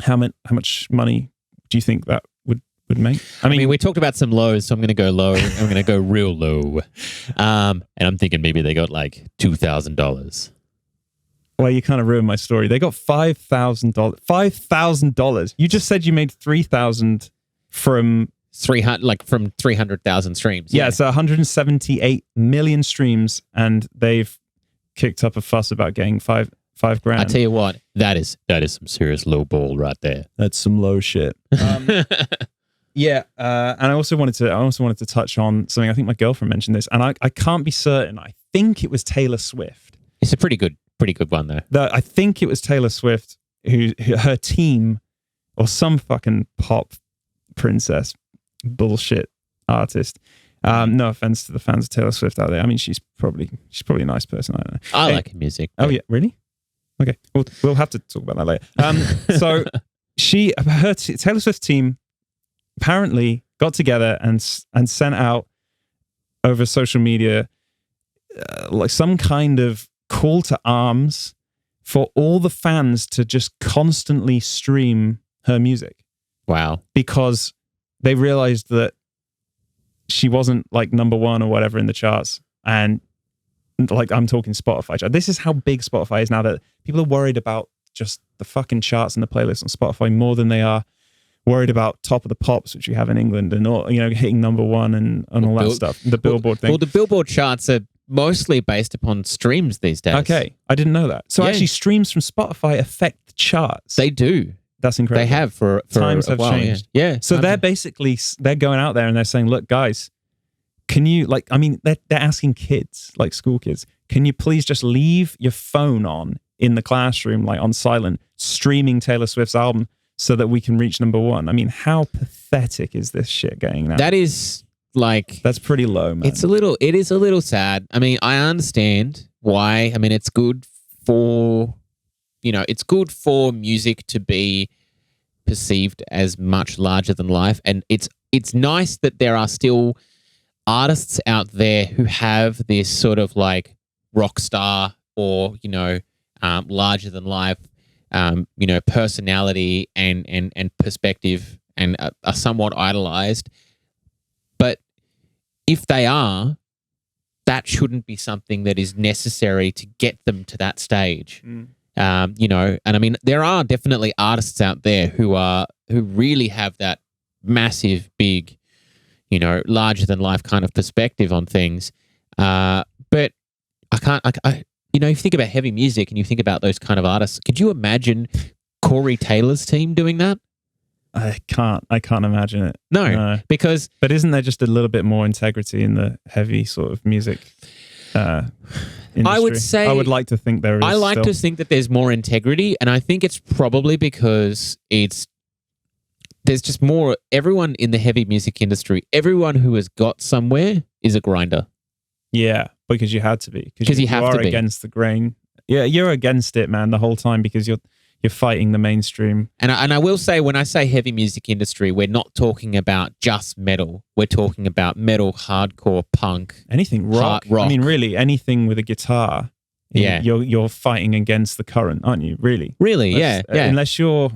How much money do you think that would make? I mean, we talked about some lows, so I'm going to go low. I'm going to go real low, and I'm thinking maybe they got like $2,000. Well, you kind of ruined my story. They got $5,000. $5,000. You just said you made $3,000 from 300,000 streams. Yeah, so 178 million streams, and they've kicked up a fuss about getting $5,000. I tell you what, that is some serious low ball right there. That's some low shit. Yeah, and I also wanted to touch on something. I think my girlfriend mentioned this, and I can't be certain. I think it was Taylor Swift. It's a pretty good one though. I think it was Taylor Swift who her team, or some fucking pop princess bullshit artist. No offense to the fans of Taylor Swift out there. I mean, she's probably a nice person. I don't know. I like her music. Oh yeah, really? Okay, we'll have to talk about that later. So Taylor Swift team apparently got together and sent out over social media like some kind of call to arms for all the fans to just constantly stream her music. Wow. Because they realized that she wasn't like number one or whatever in the charts. And like, I'm talking Spotify chart. This is how big Spotify is now, that people are worried about just the fucking charts and the playlists on Spotify more than they are worried about Top of the Pops, which we have in England, and all, hitting number one and all that stuff. The Billboard thing. Well, the Billboard charts are mostly based upon streams these days. Okay, I didn't know that. So actually, streams from Spotify affect the charts. They do. That's incredible. They have for times a have while, changed. Yeah. So they're basically going out there and they're saying, "Look, guys, can you, like, I mean, they're asking kids, like school kids, can you please just leave your phone on in the classroom, like on silent, streaming Taylor Swift's album so that we can reach number one? I mean, how pathetic is this shit going now? That is like... That's pretty low, man. It is a little sad. I mean, I understand why. I mean, it's good for, it's good for music to be perceived as much larger than life. And it's nice that there are still artists out there who have this sort of like rock star or, larger than life, personality and perspective and are somewhat idolized. But if they are, that shouldn't be something that is necessary to get them to that stage. And I mean, there are definitely artists out there who really have that massive, big, larger than life kind of perspective on things. But I can't, if you think about heavy music and you think about those kind of artists, could you imagine Corey Taylor's team doing that? I can't imagine it. No, because... But isn't there just a little bit more integrity in the heavy sort of music industry? I would say... I would like to think there is. I like to think that there's more integrity, and I think it's probably because there's just more... Everyone in the heavy music industry, everyone who has got somewhere is a grinder. Yeah, because you had to be. Because you have to be. Against the grain. Yeah, you're against it, man, the whole time because you're fighting the mainstream. And I will say, when I say heavy music industry, we're not talking about just metal. We're talking about metal, hardcore, punk. Anything rock. I mean, really, anything with a guitar. Yeah. You're fighting against the current, aren't you? Really? Really, yeah. Unless you're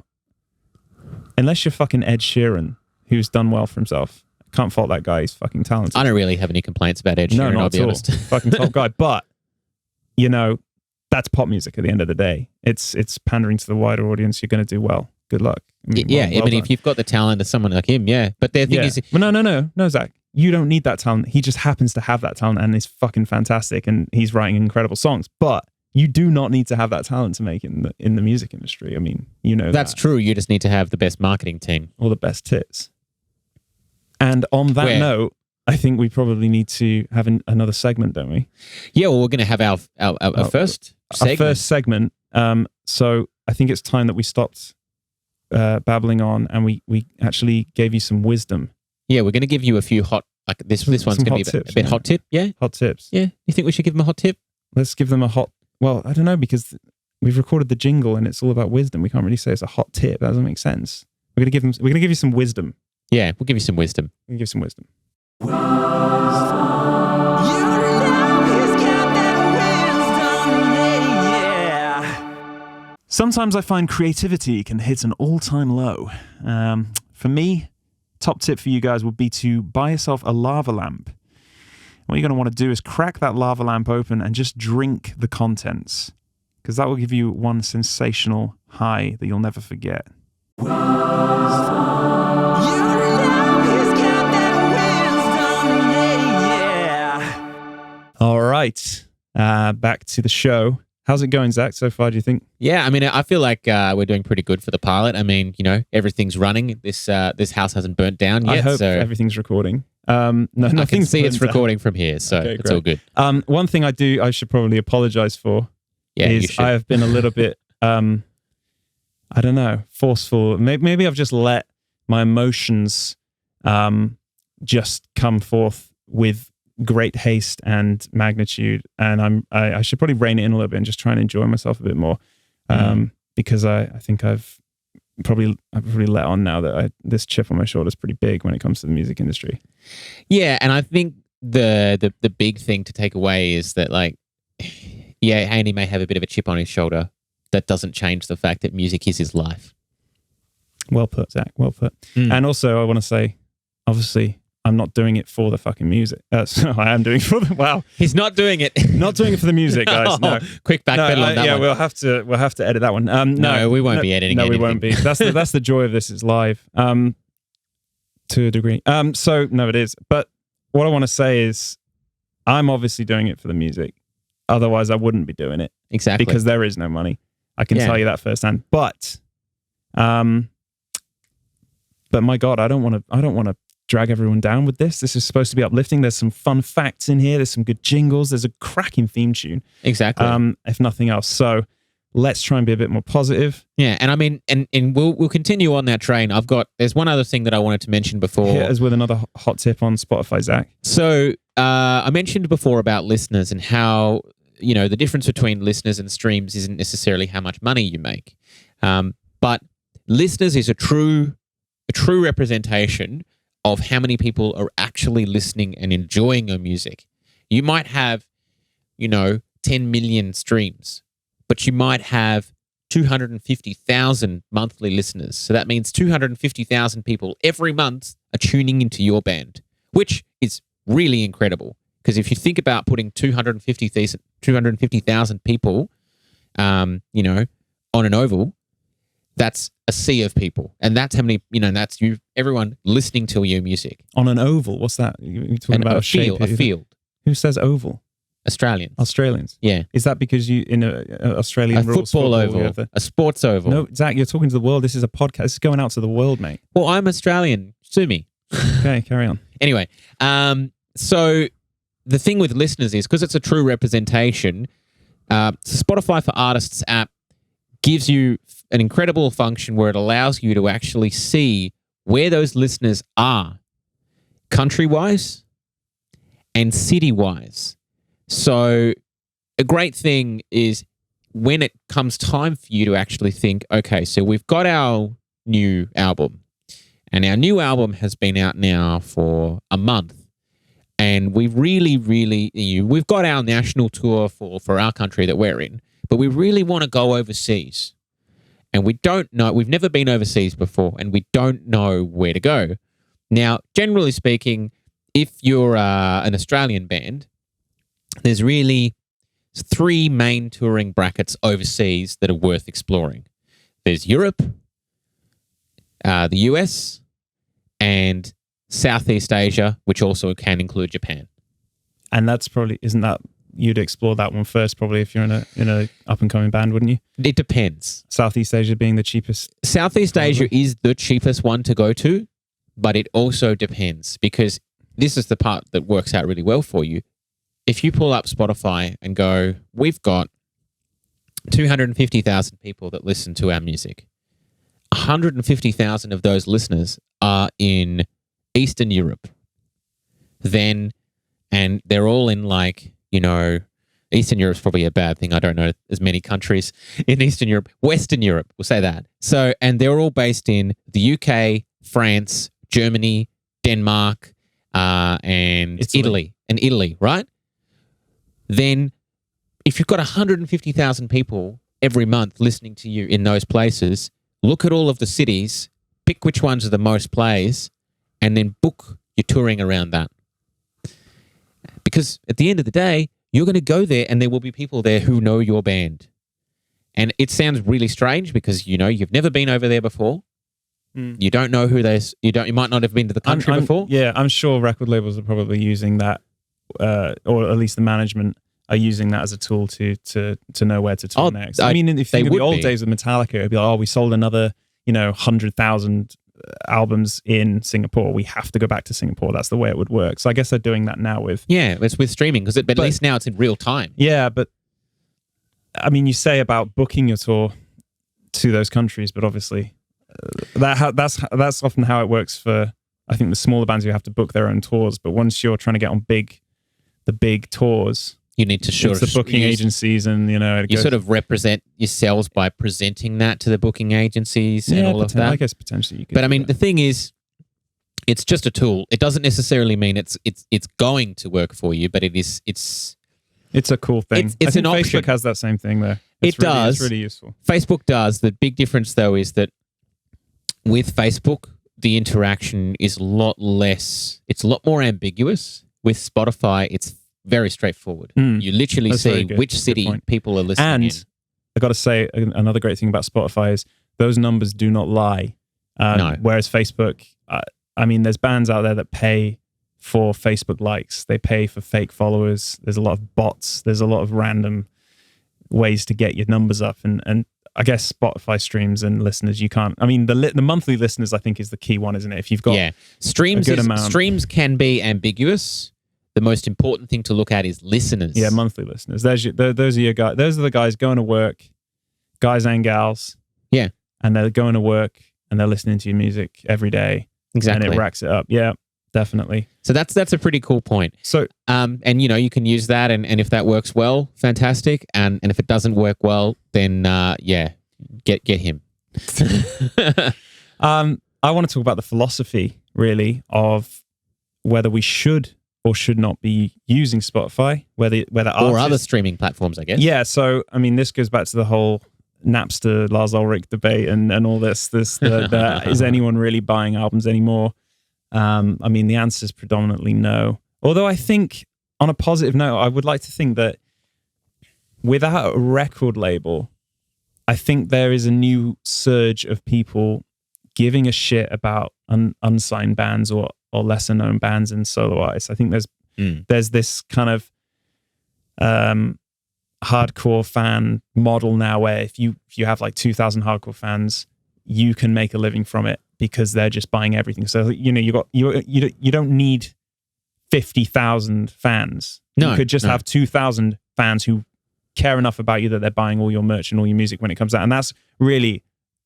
fucking Ed Sheeran, who's done well for himself. Can't fault that guy. He's fucking talented. I don't really have any complaints about Ed Sheeran, I'll be honest. Fucking top guy. But, that's pop music at the end of the day. It's pandering to the wider audience. You're going to do well. Good luck. If you've got the talent of someone like him, yeah. But the thing is... Well, no, Zach. You don't need that talent. He just happens to have that talent and is fucking fantastic and he's writing incredible songs. But you do not need to have that talent to make it in the music industry. I mean, That's true. You just need to have the best marketing team. Or the best tits. And on that note, I think we probably need to have another segment, don't we? Yeah, well, we're going to have our first segment. Our first segment. So I think it's time that we stopped babbling on and we actually gave you some wisdom. Yeah, we're going to give you a few hot, like this one's going to be a bit hot tip, yeah? Hot tips. Yeah, you think we should give them a hot tip? Let's give them a hot, well, I don't know, because we've recorded the jingle and it's all about wisdom. We can't really say it's a hot tip. That doesn't make sense. We're going to give you some wisdom. Yeah, we'll give you some wisdom. We'll give you some wisdom. Sometimes I find creativity can hit an all-time low. For me, top tip for you guys would be to buy yourself a lava lamp. What you're going to want to do is crack that lava lamp open and just drink the contents, because that will give you one sensational high that you'll never forget. All right, back to the show. How's it going, Zach, so far, do you think? Yeah, I mean, I feel like we're doing pretty good for the pilot. I mean, everything's running. This house hasn't burnt down yet. I hope so everything's recording. No, I can see it's recording from here, so okay, it's all good. One thing I should probably apologize for is I have been a little bit, I don't know, forceful. Maybe I've just let my emotions just come forth with great haste and magnitude, and I should probably rein it in a little bit and just try and enjoy myself a bit more, because I think I've probably let on now that this chip on my shoulder is pretty big when it comes to the music industry. Yeah, and I think the big thing to take away is that, like, yeah, Andy may have a bit of a chip on his shoulder. That doesn't change the fact that music is his life. Well put, Zach. Well put. And also, I want to say, obviously, I'm not doing it for the fucking music. So I am doing it for the... Wow. He's not doing it. Not doing it for the music, gues. No. Quick backpedal on that one. We'll have to edit that one. No, we won't be editing anything. No, we won't be. That's the joy of this. It's live. To a degree. So, no, it is. But what I want to say is I'm obviously doing it for the music. Otherwise, I wouldn't be doing it. Exactly. Because there is no money. I can tell you that firsthand. But my God, I don't want to drag everyone down with this. This is supposed to be uplifting. There's some fun facts in here. There's some good jingles. There's a cracking theme tune. Exactly. If nothing else. So let's try and be a bit more positive. Yeah, and I mean, and we'll continue on that train. There's one other thing that I wanted to mention before. Hit us with another hot tip on Spotify, Zach. So I mentioned before about listeners and how, the difference between listeners and streams isn't necessarily how much money you make. But listeners is a true representation of how many people are actually listening and enjoying your music. You might have, 10 million streams, but you might have 250,000 monthly listeners. So that means 250,000 people every month are tuning into your band, which is really incredible. Because if you think about putting 250,000 people, on an oval, that's a sea of people. And that's how many, that's you, everyone listening to your music. On an oval? What's that? You're talking about a shape? A field. Who says oval? Australians. Yeah. Is that because you, in a Australian rules football oval, a sports oval? No, Zach, you're talking to the world. This is a podcast. This is going out to the world, mate. Well, I'm Australian. Sue me. Okay, carry on. Anyway, so the thing with listeners is, because it's a true representation, Spotify for Artists app gives you an incredible function where it allows you to actually see where those listeners are, country-wise and city-wise. So a great thing is when it comes time for you to actually think, okay, so we've got our new album, and our new album has been out now for a month. And we really, we've got our national tour for our country that we're in, but we really want to go overseas. And we don't know, we've never been overseas before, and we don't know where to go. Now, generally speaking, if you're an Australian band, there's really 3 main touring brackets overseas that are worth exploring. There's Europe, the US, and Southeast Asia, which also can include Japan. And that's probably, isn't that, you'd explore that one first probably if you're in a up and coming band, wouldn't you? It depends. Southeast Asia being the cheapest. Southeast Asia is the cheapest one to go to, but it also depends, because this is the part that works out really well for you. If you pull up Spotify and go, we've got 250,000 people that listen to our music. 150,000 of those listeners are in Eastern Europe. And they're all in Eastern Europe's probably a bad thing. I don't know as many countries in Eastern Europe. Western Europe, we'll say that. So, and they're all based in the UK, France, Germany, Denmark, and Italy, right? Then if you've got 150,000 people every month listening to you in those places, look at all of the cities, pick which ones are the most plays, and then book your touring around that. Because at the end of the day, you're going to go there and there will be people there who know your band. And it sounds really strange because, you've never been over there before. Mm. You don't know who you might not have been to the country before. Yeah, I'm sure record labels are probably using that, or at least the management are using that as a tool to know where to tour next. I mean, if you think of the old days of Metallica, it'd be like, we sold another, 100,000 albums in Singapore. We have to go back to Singapore. That's the way it would work. So I guess they're doing that now with... Yeah, it's with streaming, but at least now it's in real time. Yeah, but I mean, you say about booking your tour to those countries, but obviously that's often how it works for, I think, the smaller bands who have to book their own tours. But once you're trying to get on the big tours... You need to it's the booking agencies, and you sort of represent yourselves by presenting that to the booking agencies and all of that. I guess potentially you could. But I mean, the thing is, it's just a tool. It doesn't necessarily mean it's going to work for you, but it's a cool thing. It's an option. Facebook has that same thing though. It does. It's really useful. Facebook does. The big difference though is that with Facebook, the interaction is a lot less. It's a lot more ambiguous. With Spotify, it's very straightforward. You literally see which city people are listening in. I got to say, another great thing about Spotify is those numbers do not lie. No. Whereas Facebook, I mean, there's bands out there that pay for Facebook likes. They pay for fake followers. There's a lot of bots. There's a lot of random ways to get your numbers up. And I guess Spotify streams and listeners, you can't. I mean, the monthly listeners, I think, is the key one, isn't it? If you've got streams can be ambiguous. The most important thing to look at is listeners. Yeah, monthly listeners. Those are your guys. Those are the guys going to work, guys and gals. Yeah, and they're going to work and they're listening to your music every day. Exactly, and it racks it up. Yeah, definitely. So that's a pretty cool point. So, and you can use that, and if that works well, fantastic. And if it doesn't work well, then get him. I want to talk about the philosophy, really, of whether we should or should not be using Spotify, whether artists, or other streaming platforms, I guess. Yeah. So, I mean, this goes back to the whole Napster, Lars Ulrich debate, and all this. Is anyone really buying albums anymore? I mean, the answer is predominantly no. Although I think, on a positive note, I would like to think that without a record label, I think there is a new surge of people giving a shit about unsigned bands or lesser known bands and solo artists. I think there's this kind of hardcore fan model now where if you have like 2,000 hardcore fans, you can make a living from it because they're just buying everything. So you don't need 50,000 fans. No, you could just have 2,000 fans who care enough about you that they're buying all your merch and all your music when it comes out. And that's really,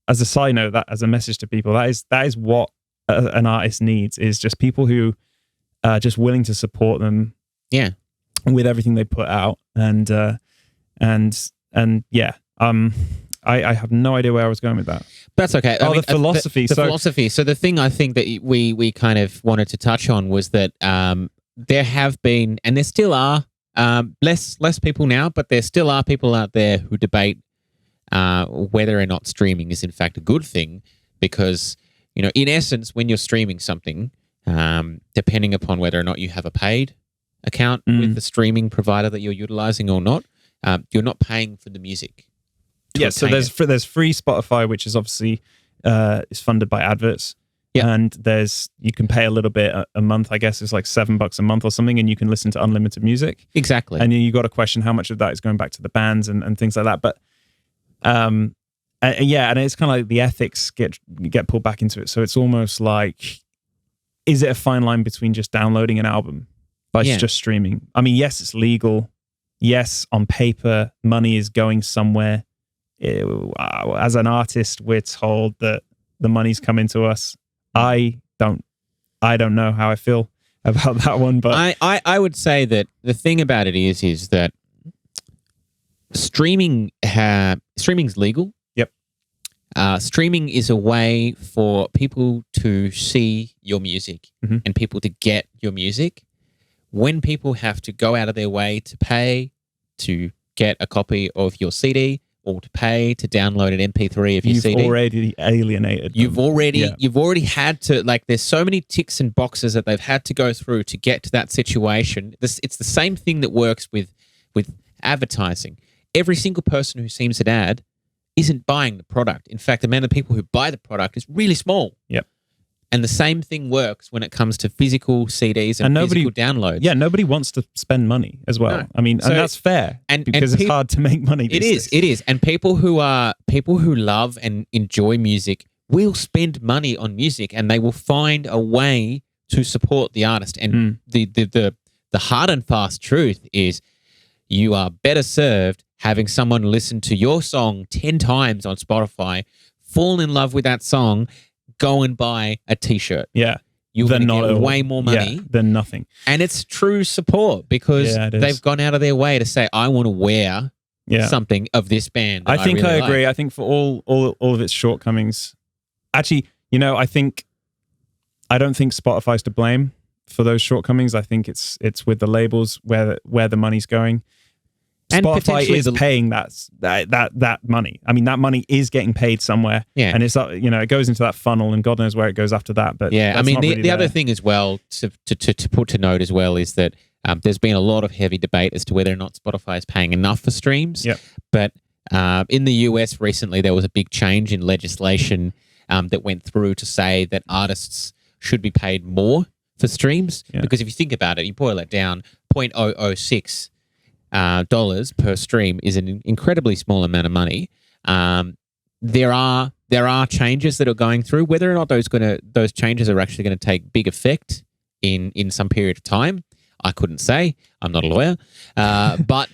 as a side note, that as a message to people, that is what an artist needs, is just people who are just willing to support them. Yeah, with everything they put out. I have no idea where I was going with that. That's okay. The philosophy. The philosophy. So the thing I think that we kind of wanted to touch on was that there have been, and there still are, less people now, but there still are people out there who debate whether or not streaming is in fact a good thing, because in essence, when you're streaming something, depending upon whether or not you have a paid account with the streaming provider that you're utilizing or not, you're not paying for the music. Yeah, so there's free Spotify, which is obviously is funded by adverts. Yeah, and you can pay a little bit a month. I guess it's like $7 a month or something, and you can listen to unlimited music. Exactly. And then you got to question how much of that is going back to the bands and things like that. But and it's kind of like the ethics get pulled back into it. So it's almost like, is it a fine line between just downloading an album by just streaming? I mean, yes, it's legal. Yes, on paper, money is going somewhere. As an artist, we're told that the money's coming to us. I don't know how I feel about that one, but I would say that the thing about it is that streaming's legal. Yep. Streaming is a way for people to see your music and people to get your music. When people have to go out of their way to pay to get a copy of your CD or to pay to download an MP3 of your CD, you've already alienated them. You've already had to, like, there's so many ticks and boxes that they've had to go through to get to that situation. It's the same thing that works with advertising. Every single person who sees an ad isn't buying the product. In fact, the amount of people who buy the product is really small. Yep. And the same thing works when it comes to physical CDs and physical downloads. Yeah, nobody wants to spend money as well. No. I mean, and that's fair because it's hard to make money these days. It is. And people who love and enjoy music will spend money on music, and they will find a way to support the artist. And the hard and fast truth is, you are better served having someone listen to your song 10 times on Spotify, fall in love with that song, go and buy a T-shirt. Yeah. You're going to get way more money than nothing. And it's true support because they've gone out of their way to say, I want to wear something of this band. I think I agree. I think for all of its shortcomings, actually, I don't think Spotify's to blame for those shortcomings. I think it's with the labels where the money's going. And Spotify is paying that money. I mean, that money is getting paid somewhere. Yeah. And it's it goes into that funnel, and God knows where it goes after that. But yeah, I mean, the other thing as well to put to note as well is that there's been a lot of heavy debate as to whether or not Spotify is paying enough for streams. Yep. But in the US recently, there was a big change in legislation that went through to say that artists should be paid more for streams. Yeah. Because if you think about it, you boil it down, 0.006 dollars per stream is an incredibly small amount of money. There are changes that are going through. Whether or not those changes are actually going to take big effect in some period of time, I couldn't say. I'm not a lawyer, but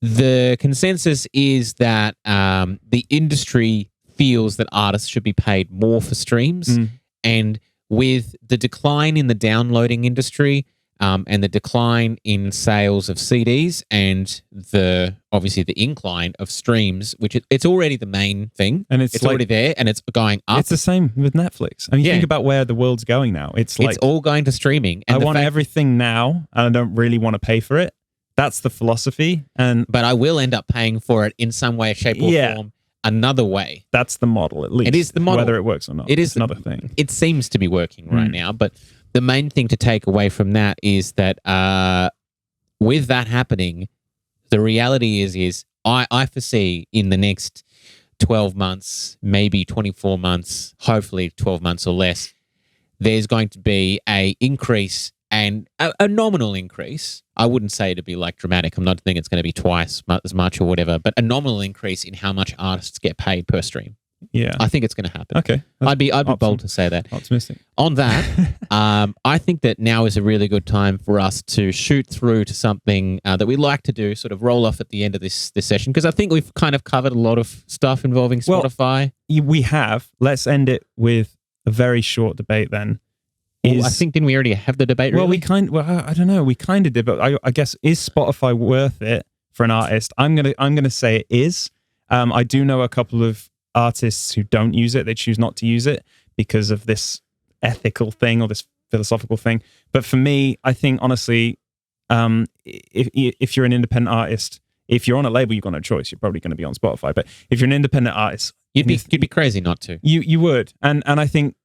the consensus is that the industry feels that artists should be paid more for streams, and with the decline in the downloading industry and the decline in sales of CDs and obviously the incline of streams, which it's already the main thing, and it's already there and it's going up. It's the same with Netflix. I mean, think about where the world's going now. It's all going to streaming. And I want everything now, and I don't really want to pay for it. That's the philosophy. But I will end up paying for it in some way, shape, or form. Another way. That's the model, at least. It is the model. Whether it works or not. It is another thing. It seems to be working right now, but the main thing to take away from that is that with that happening, the reality is I foresee in the next 12 months, maybe 24 months, hopefully 12 months or less, there's going to be a increase, and a nominal increase. I wouldn't say it'd be like dramatic. I'm not thinking it's going to be twice as much or whatever, but a nominal increase in how much artists get paid per stream. Yeah, I think it's going to happen. Okay, I'd be bold to say that. Optimistic. On that, I think that now is a really good time for us to shoot through to something that we like to do, sort of roll off at the end of this session, because I think we've kind of covered a lot of stuff involving Spotify. Well, we have. Let's end it with a very short debate then. I think, didn't we already have the debate? Well, really? I don't know. We kind of did, but I guess, is Spotify worth it for an artist? I'm gonna say it is. I do know a couple of artists who don't use it. They choose not to use it because of this ethical thing or this philosophical thing. But for me, I think honestly, if you're an independent artist, if you're on a label, you've got no choice. You're probably going to be on Spotify. But if you're an independent artist, you'd be crazy not to. You would, and I think,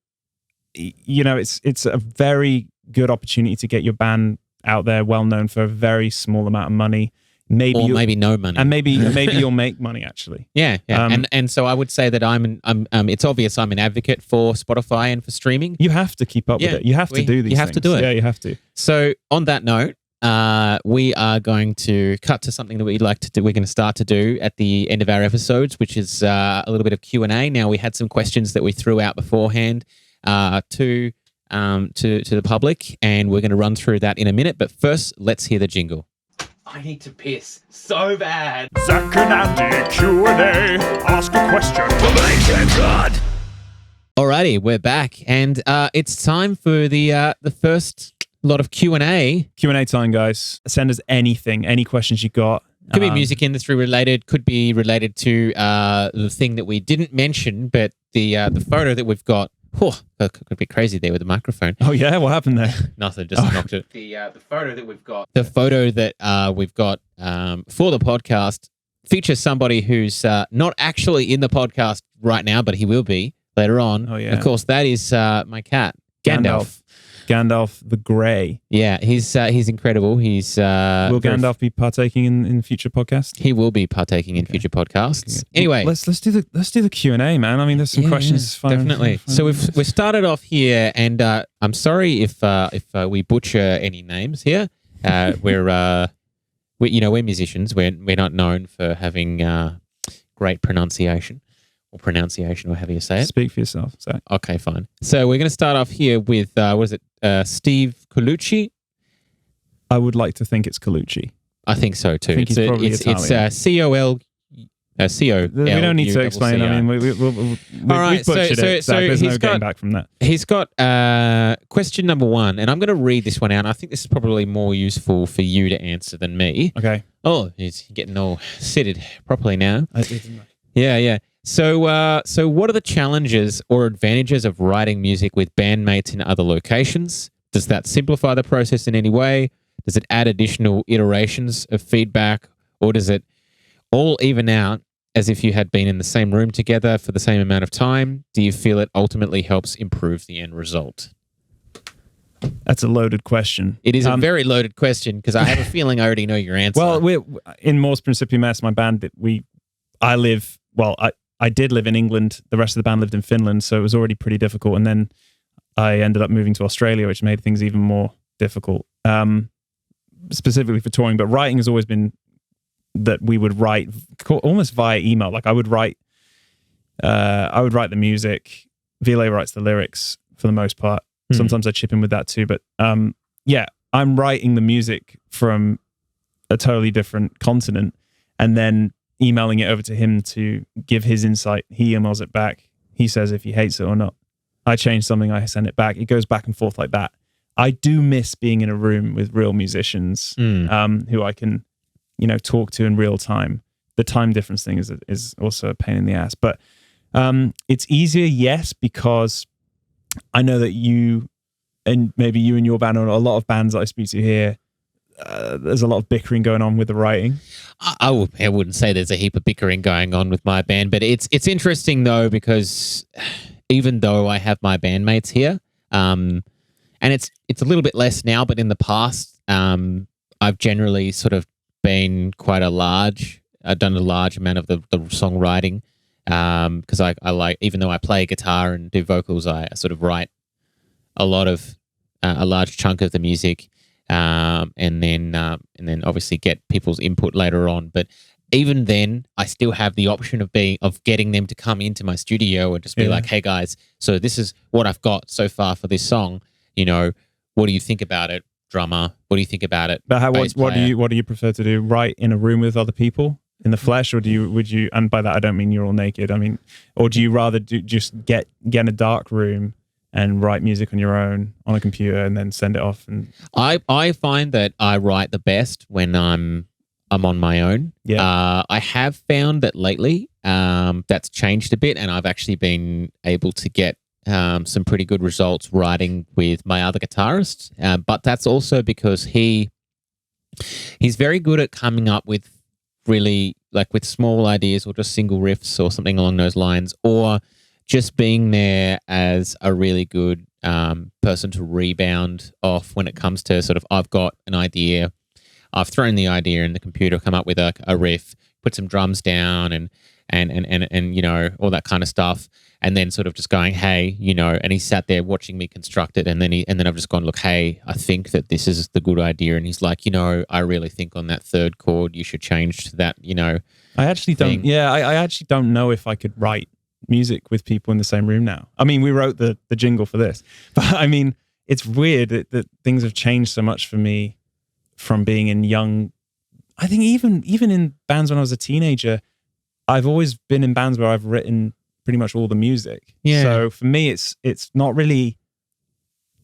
you know, it's a very good opportunity to get your band out there, well known for a very small amount of money, maybe no money, and maybe you'll make money actually. Yeah. And so I would say that it's obvious I'm an advocate for Spotify and for streaming. You have to keep up with it. You have to do these. You have to do it. Yeah, you have to. So on that note, we are going to cut to something that we'd like to do. We're going to start to do at the end of our episodes, which is a little bit of Q&A. Now, we had some questions that we threw out beforehand to the public, and we're going to run through that in a minute. But first, let's hear the jingle. I need to piss so bad. Zak and Andy Q&A. Ask a question. Alrighty, we're back, and it's time for the first lot of Q&A. Q&A time, guys. Send us anything, any questions you got. Could be music industry related, could be related to the thing that we didn't mention, but the photo that we've got. That could be crazy there with the microphone. Oh yeah, what happened there? Nothing, just knocked it. The photo that we've got. The photo that we've got for the podcast features somebody who's not actually in the podcast right now, but he will be later on. Oh yeah. Of course, that is my cat, Gandalf. Gandalf the Grey. Yeah, he's incredible. He's will Gandalf be partaking in future podcasts? He will be partaking in future podcasts. Okay. Anyway, let's do the Q&A, man. I mean, there's some questions. Definitely. So we've started off here, and I'm sorry if we butcher any names here. We're musicians. We're not known for having great pronunciation. Or however you say it. Speak for yourself. Zach. Okay, fine. So we're going to start off here with, Steve Colucci? I would like to think it's Colucci. I think so too. I think he's probably Italian. It's C-O-L... C-O-L. We don't need to explain. I mean, we've butchered it, Zach. There's no getting back from that. He's got question number 1, and I'm going to read this one out. I think this is probably more useful for you to answer than me. Okay. Oh, he's getting all seated properly now. Yeah. So what are the challenges or advantages of writing music with bandmates in other locations? Does that simplify the process in any way? Does it add additional iterations of feedback? Or does it all even out as if you had been in the same room together for the same amount of time? Do you feel it ultimately helps improve the end result? That's a loaded question. It is a very loaded question, because I have a feeling I already know your answer. Well, we're in Mors Principi Mess, my band, I did live in England. The rest of the band lived in Finland, so it was already pretty difficult. And then I ended up moving to Australia, which made things even more difficult, specifically for touring. But writing has always been that we would write almost via email. Like I would write the music. Vile writes the lyrics for the most part. Sometimes I chip in with that too. But yeah, I'm writing the music from a totally different continent and then emailing it over to him to give his insight. He emails it back. He says if he hates it or not. I change something, I send it back. It goes back and forth like that. I do miss being in a room with real musicians who I can, talk to in real time. The time difference thing is also a pain in the ass. But it's easier, yes, because I know that you and maybe you and your band, or a lot of bands that I speak to here, there's a lot of bickering going on with the writing. I wouldn't say there's a heap of bickering going on with my band, but it's interesting though, because even though I have my bandmates here, and it's a little bit less now, but in the past, I've generally sort of been I've done a large amount of the songwriting, because I like, even though I play guitar and do vocals, I sort of write a large chunk of the music, and then obviously get people's input later on. But even then, I still have the option of getting them to come into my studio and just be like, "Hey guys, so this is what I've got so far for this song. What do you think about it, drummer? What do you think about it?" But what do you prefer to do? Write in a room with other people in the flesh, or would you? And by that, I don't mean you're all naked. I mean, or do you rather just get in a dark room and write music on your own on a computer and then send it off? And I find that I write the best when I'm on my own. Yeah. I have found that lately that's changed a bit, and I've actually been able to get some pretty good results writing with my other guitarist. But that's also because he's very good at coming up with really, like, with small ideas or just single riffs or something along those lines, or just being there as a really good person to rebound off when it comes to sort of, I've got an idea, I've thrown the idea in the computer, come up with a riff, put some drums down and all that kind of stuff, and then sort of just going, hey, and he sat there watching me construct it, and then I've just gone, look, hey, I think that this is the good idea, and he's like, I really think on that third chord you should change to that, I actually don't. Yeah, I actually don't know if I could write music with people in the same room now. I mean, we wrote the jingle for this, but I mean, it's weird that things have changed so much for me from being in young. I think even in bands when I was a teenager, I've always been in bands where I've written pretty much all the music. Yeah. So for me, it's not really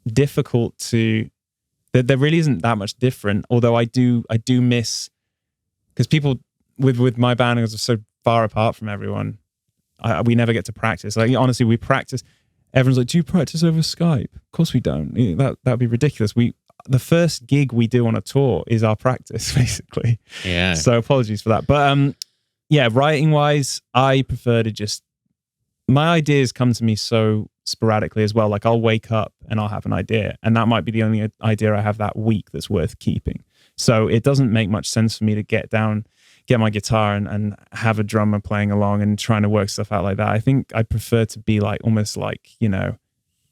difficult to. There really isn't that much different. Although I do miss, because people with my band are so far apart from everyone. We never get to practice. Like, honestly, we practice. Everyone's like, "Do you practice over Skype?" Of course we don't. That'd be ridiculous. The first gig we do on a tour is our practice, basically. Yeah. So apologies for that. But yeah, writing wise, I prefer to just, my ideas come to me so sporadically as well. Like, I'll wake up and I'll have an idea, and that might be the only idea I have that week that's worth keeping. So it doesn't make much sense for me to get my guitar and have a drummer playing along and trying to work stuff out like that. I think I prefer to be like, almost like,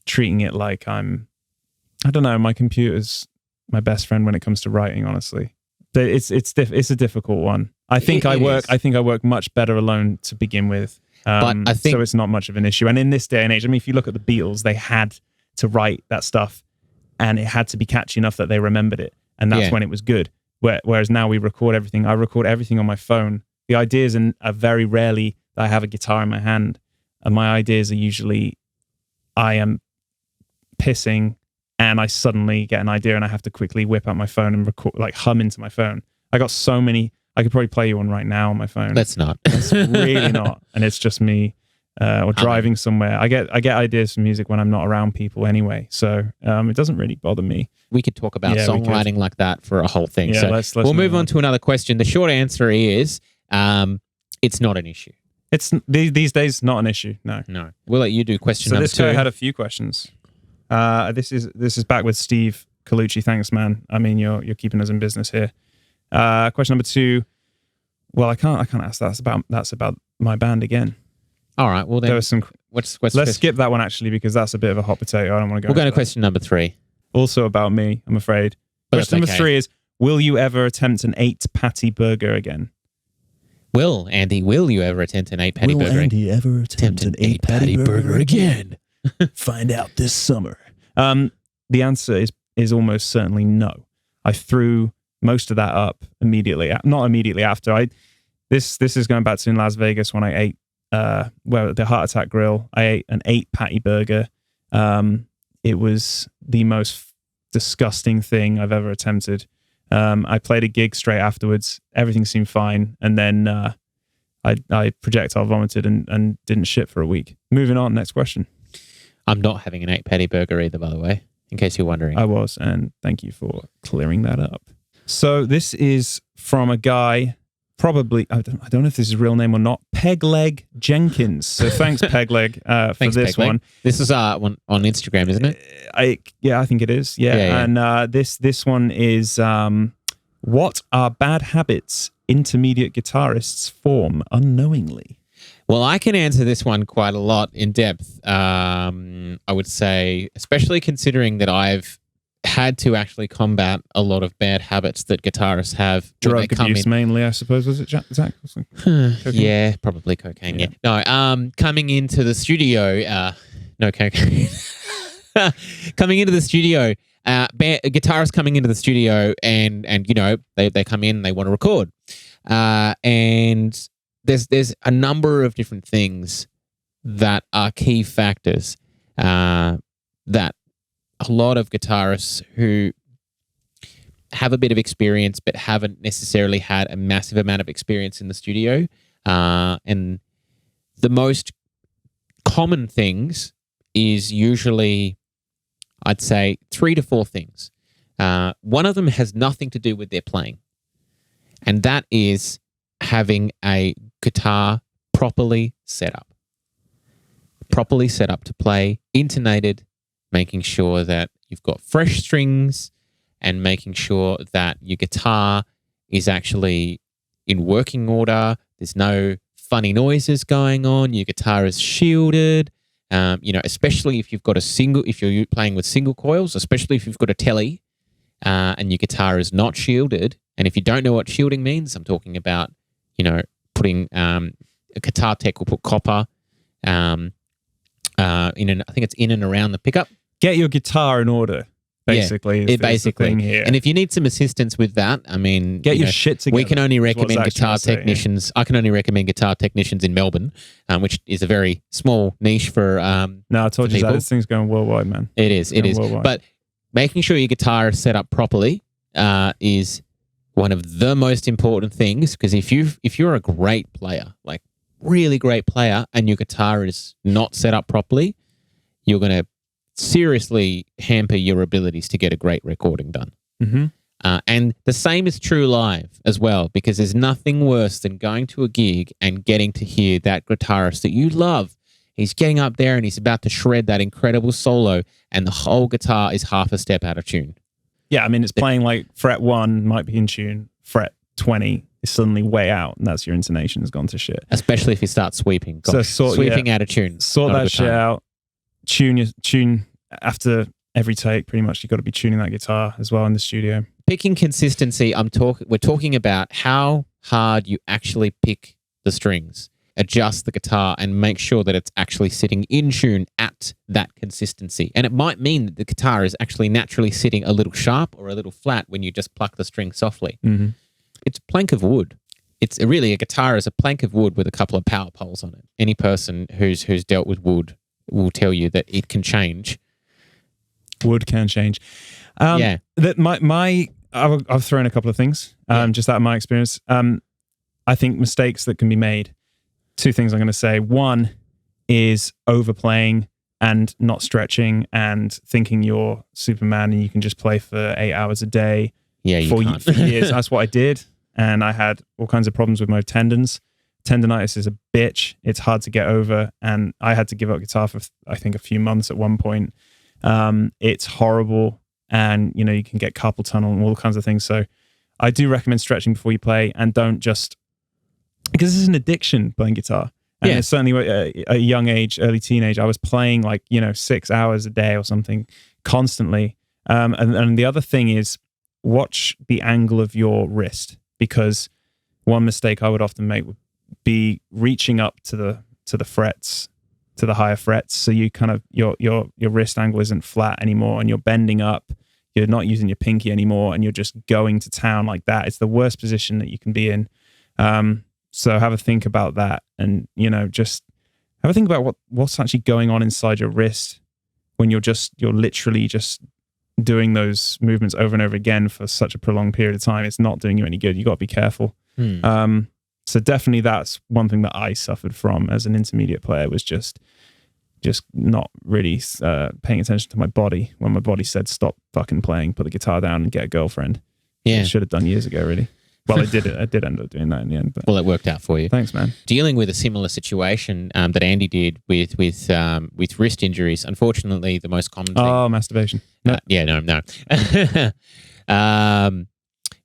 treating it like I don't know, my computer's my best friend when it comes to writing, honestly. It's a difficult one. I think I work much better alone to begin with. But I think, so it's not much of an issue. And in this day and age, I mean, if you look at the Beatles, they had to write that stuff and it had to be catchy enough that they remembered it. And that's when it was good. Whereas now we record everything. I record everything on my phone. The ideas are very rarely that I have a guitar in my hand. And my ideas are usually, I am pissing and I suddenly get an idea and I have to quickly whip out my phone and record, like hum into my phone. I got so many. I could probably play you one right now on my phone. Let's not. It's really not. And it's just me or driving somewhere. I get ideas for music when I'm not around people anyway. So it doesn't really bother me. We could talk about songwriting like that for a whole thing. Yeah, so let's we'll move on to another question. The short answer is it's not an issue. It's these days not an issue. No. We'll let you do question number 2. So this guy had a few questions. This is back with Steve Colucci. Thanks, man. I mean, you're keeping us in business here. Question number 2. Well, I can't ask that. That's about my band again. All right. Well, then there was some. Let's skip that one actually, because that's a bit of a hot potato. I don't want to go. We'll go to question number 3. Also about me, I'm afraid. Question number 3 is: will you ever attempt an 8-patty burger again? Will you ever attempt an 8-patty burger? Will Andy ever attempt an 8-patty burger again? Find out this summer. The answer is almost certainly no. I threw most of that up immediately. Not immediately after. This is going back to in Las Vegas when I ate the Heart Attack Grill. I ate an 8-patty burger. It was the most disgusting thing I've ever attempted. I played a gig straight afterwards. Everything seemed fine, and then I projectile vomited and didn't shit for a week. Moving on, next question. I'm not having an 8-patty burger either, by the way, in case you're wondering. I was, and thank you for clearing that up. So this is from a guy, probably, I don't know if this is his real name or not, Pegleg Jenkins. So thanks, Pegleg, for this one. This is one on Instagram, isn't it? I think it is. Yeah. And this one is, what are bad habits intermediate guitarists form unknowingly? Well, I can answer this one quite a lot in depth. I would say, especially considering that I've had to actually combat a lot of bad habits that guitarists have. Drug abuse mainly, I suppose, was it, Zach? Yeah, probably cocaine, yeah. No, coming into the studio, no cocaine. Coming into the studio, guitarists coming into the studio and you know, they come in, they want to record. And there's a number of different things that are key factors that a lot of guitarists who have a bit of experience but haven't necessarily had a massive amount of experience in the studio. And the most common things is usually, I'd say, 3 to 4 things. One of them has nothing to do with their playing, and that is having a guitar properly set up. Properly set up to play, intonated, making sure that you've got fresh strings and making sure that your guitar is actually in working order. There's no funny noises going on. Your guitar is shielded. You know, especially if you've got if you're playing with single coils, especially if you've got a telly and your guitar is not shielded. And if you don't know what shielding means, I'm talking about, you know, putting a guitar tech will put copper I think it's in and around the pickup. Get your guitar in order, basically. Yeah, basically. The thing here. And if you need some assistance with that, I mean, get your shit together. We can only recommend guitar technicians. I can only recommend guitar technicians in Melbourne, which is a very small niche for. No, I told you that this thing's going worldwide, man. It is. Worldwide. But making sure your guitar is set up properly is one of the most important things, because if you're a great player, like really great player, and your guitar is not set up properly, you're going to seriously hamper your abilities to get a great recording done. Mm-hmm. And the same is true live as well, because there's nothing worse than going to a gig and getting to hear that guitarist that you love. He's getting up there and he's about to shred that incredible solo, and the whole guitar is half a step out of tune. Yeah, I mean, it's playing like fret 1 might be in tune, fret 20 is suddenly way out, and that's your intonation has gone to shit. Especially if you start sweeping. Gosh, sweeping out of tune. Sort that shit out. Tune after every take. Pretty much, you've got to be tuning that guitar as well in the studio. Picking consistency. We're talking about how hard you actually pick the strings, adjust the guitar, and make sure that it's actually sitting in tune at that consistency. And it might mean that the guitar is actually naturally sitting a little sharp or a little flat when you just pluck the string softly. Mm-hmm. It's a plank of wood. It's really a guitar is a plank of wood with a couple of power poles on it. Any person who's dealt with wood will tell you that it can change. Wood can change. Yeah. That I've thrown a couple of things. Just out of my experience. I think mistakes that can be made. 2 things I'm going to say. One is overplaying and not stretching and thinking you're Superman and you can just play for 8 hours a day. Yeah, you can't. For years. That's what I did. And I had all kinds of problems with my tendons. Tendonitis is a bitch. It's hard to get over. And I had to give up guitar for, I think, a few months at one point. It's horrible. And, you know, you can get carpal tunnel and all kinds of things. So I do recommend stretching before you play, and don't just, because this is an addiction, playing guitar. And it's certainly at a young age, early teenage, I was playing 6 hours a day or something constantly. And the other thing is, watch the angle of your wrist, because one mistake I would often make would be reaching up to the frets, to the higher frets. So you kind of your wrist angle isn't flat anymore, and you're bending up. You're not using your pinky anymore, and you're just going to town like that. It's the worst position that you can be in. So have a think about that, and just have a think about what's actually going on inside your wrist when you're literally just doing those movements over and over again for such a prolonged period of time. It's not doing you any good. You got to be careful. So definitely that's one thing that I suffered from as an intermediate player, was just not really paying attention to my body when my body said stop fucking playing, put the guitar down and get a girlfriend. Yeah. I should have done years ago, really. Well, I did end up doing that in the end. But Well, it worked out for you. Thanks, man. Dealing with a similar situation that Andy did with wrist injuries. Unfortunately, the most common thing. Oh, masturbation. No. No.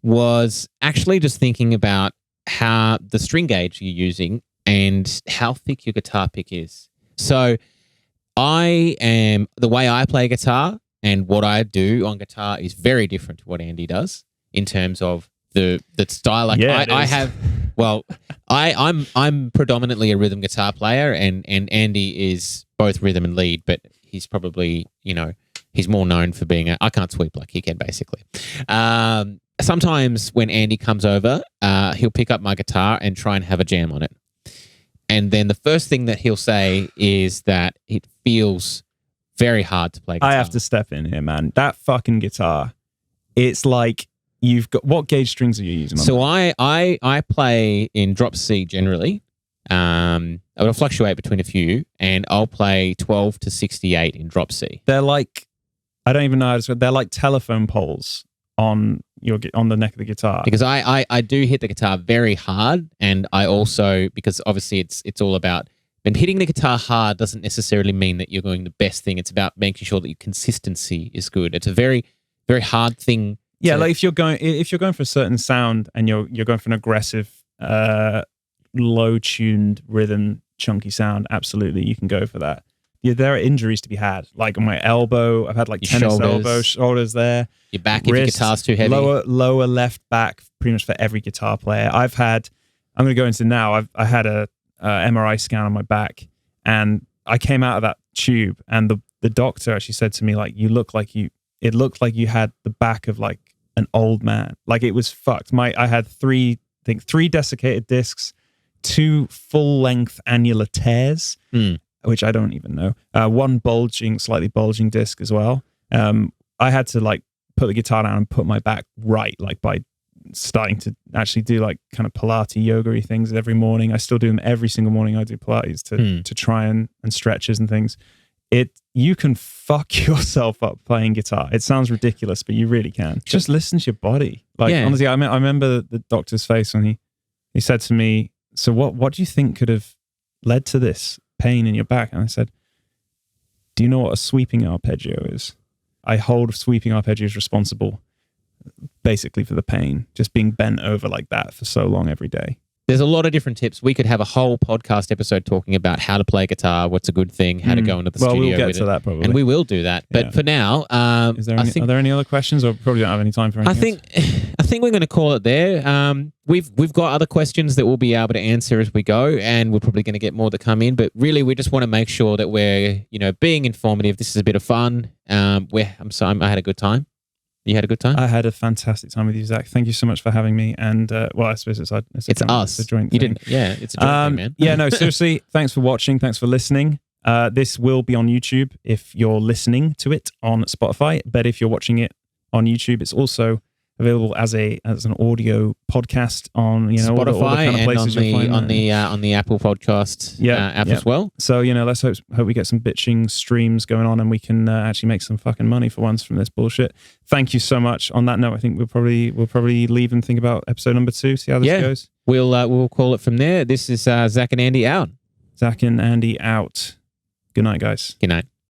Was actually just thinking about how the string gauge you're using and how thick your guitar pick is. So the way I play guitar and what I do on guitar is very different to what Andy does in terms of the style. Like I'm predominantly a rhythm guitar player, and Andy is both rhythm and lead, but he's probably, he's more known for being I can't sweep like he can, basically. Sometimes when Andy comes over, he'll pick up my guitar and try and have a jam on it. And then the first thing that he'll say is that it feels very hard to play guitar. I have to step in here, man. That fucking guitar, it's like you've got... What gauge strings are you using? So I play in drop C generally. It'll fluctuate between a few, and I'll play 12 to 68 in drop C. They're like... I don't even know how to describe. They're like telephone poles on the neck of the guitar. Because I do hit the guitar very hard, and I also, because obviously it's all about, and hitting the guitar hard doesn't necessarily mean that you're doing the best thing. It's about making sure that your consistency is good. It's a very, very hard thing. Yeah, like if you're going for a certain sound and you're going for an aggressive, low-tuned rhythm, chunky sound, absolutely you can go for that. Yeah, there are injuries to be had. Like on my elbow, I've had like tennis elbow, shoulders there. Your back, wrist, if your guitar's too heavy. Lower left back, pretty much for every guitar player. I'm going to go into now, I had a MRI scan on my back, and I came out of that tube, and the doctor actually said to me, like, it looked like you had the back of like an old man. Like it was fucked. I had three desiccated discs, 2 full-length annular tears, which I don't even know. One slightly bulging disc as well. I had to like put the guitar down and put my back right, like by starting to actually do like kind of Pilates yoga-y things every morning. I still do them every single morning. I do Pilates to try and stretches and things. You can fuck yourself up playing guitar. It sounds ridiculous, but you really can. Just listen to your body. Like honestly, I remember the doctor's face when he said to me, "So what do you think could have led to this pain in your back?" And I said, "Do you know what a sweeping arpeggio is?" I hold sweeping arpeggios responsible basically for the pain, just being bent over like that for so long every day. There's a lot of different tips. We could have a whole podcast episode talking about how to play guitar, what's a good thing, how to go into the studio. We'll get with to it. that probably. And we will do that. But for now, are there any other questions, or probably don't have any time for anything I think we're going to call it there. We've got other questions that we'll be able to answer as we go, and we're probably going to get more to come in. But really, we just want to make sure that we're being informative. This is a bit of fun. I had a good time. You had a good time? I had a fantastic time with you, Zach. Thank you so much for having me. And I suppose it's us. It's a joint thing. It's a joint thing, man. Yeah, no, seriously. Thanks for watching. Thanks for listening. This will be on YouTube if you're listening to it on Spotify. But if you're watching it on YouTube, it's also available as an audio podcast on Spotify all the kind of places and you'll find on the Apple Podcast app as well. So let's hope we get some bitching streams going on, and we can actually make some fucking money for once from this bullshit. Thank you so much. On that note, I think we'll probably leave and think about episode number 2. See how this goes. We'll call it from there. This is Zach and Andy out. Zach and Andy out. Good night, guys. Good night.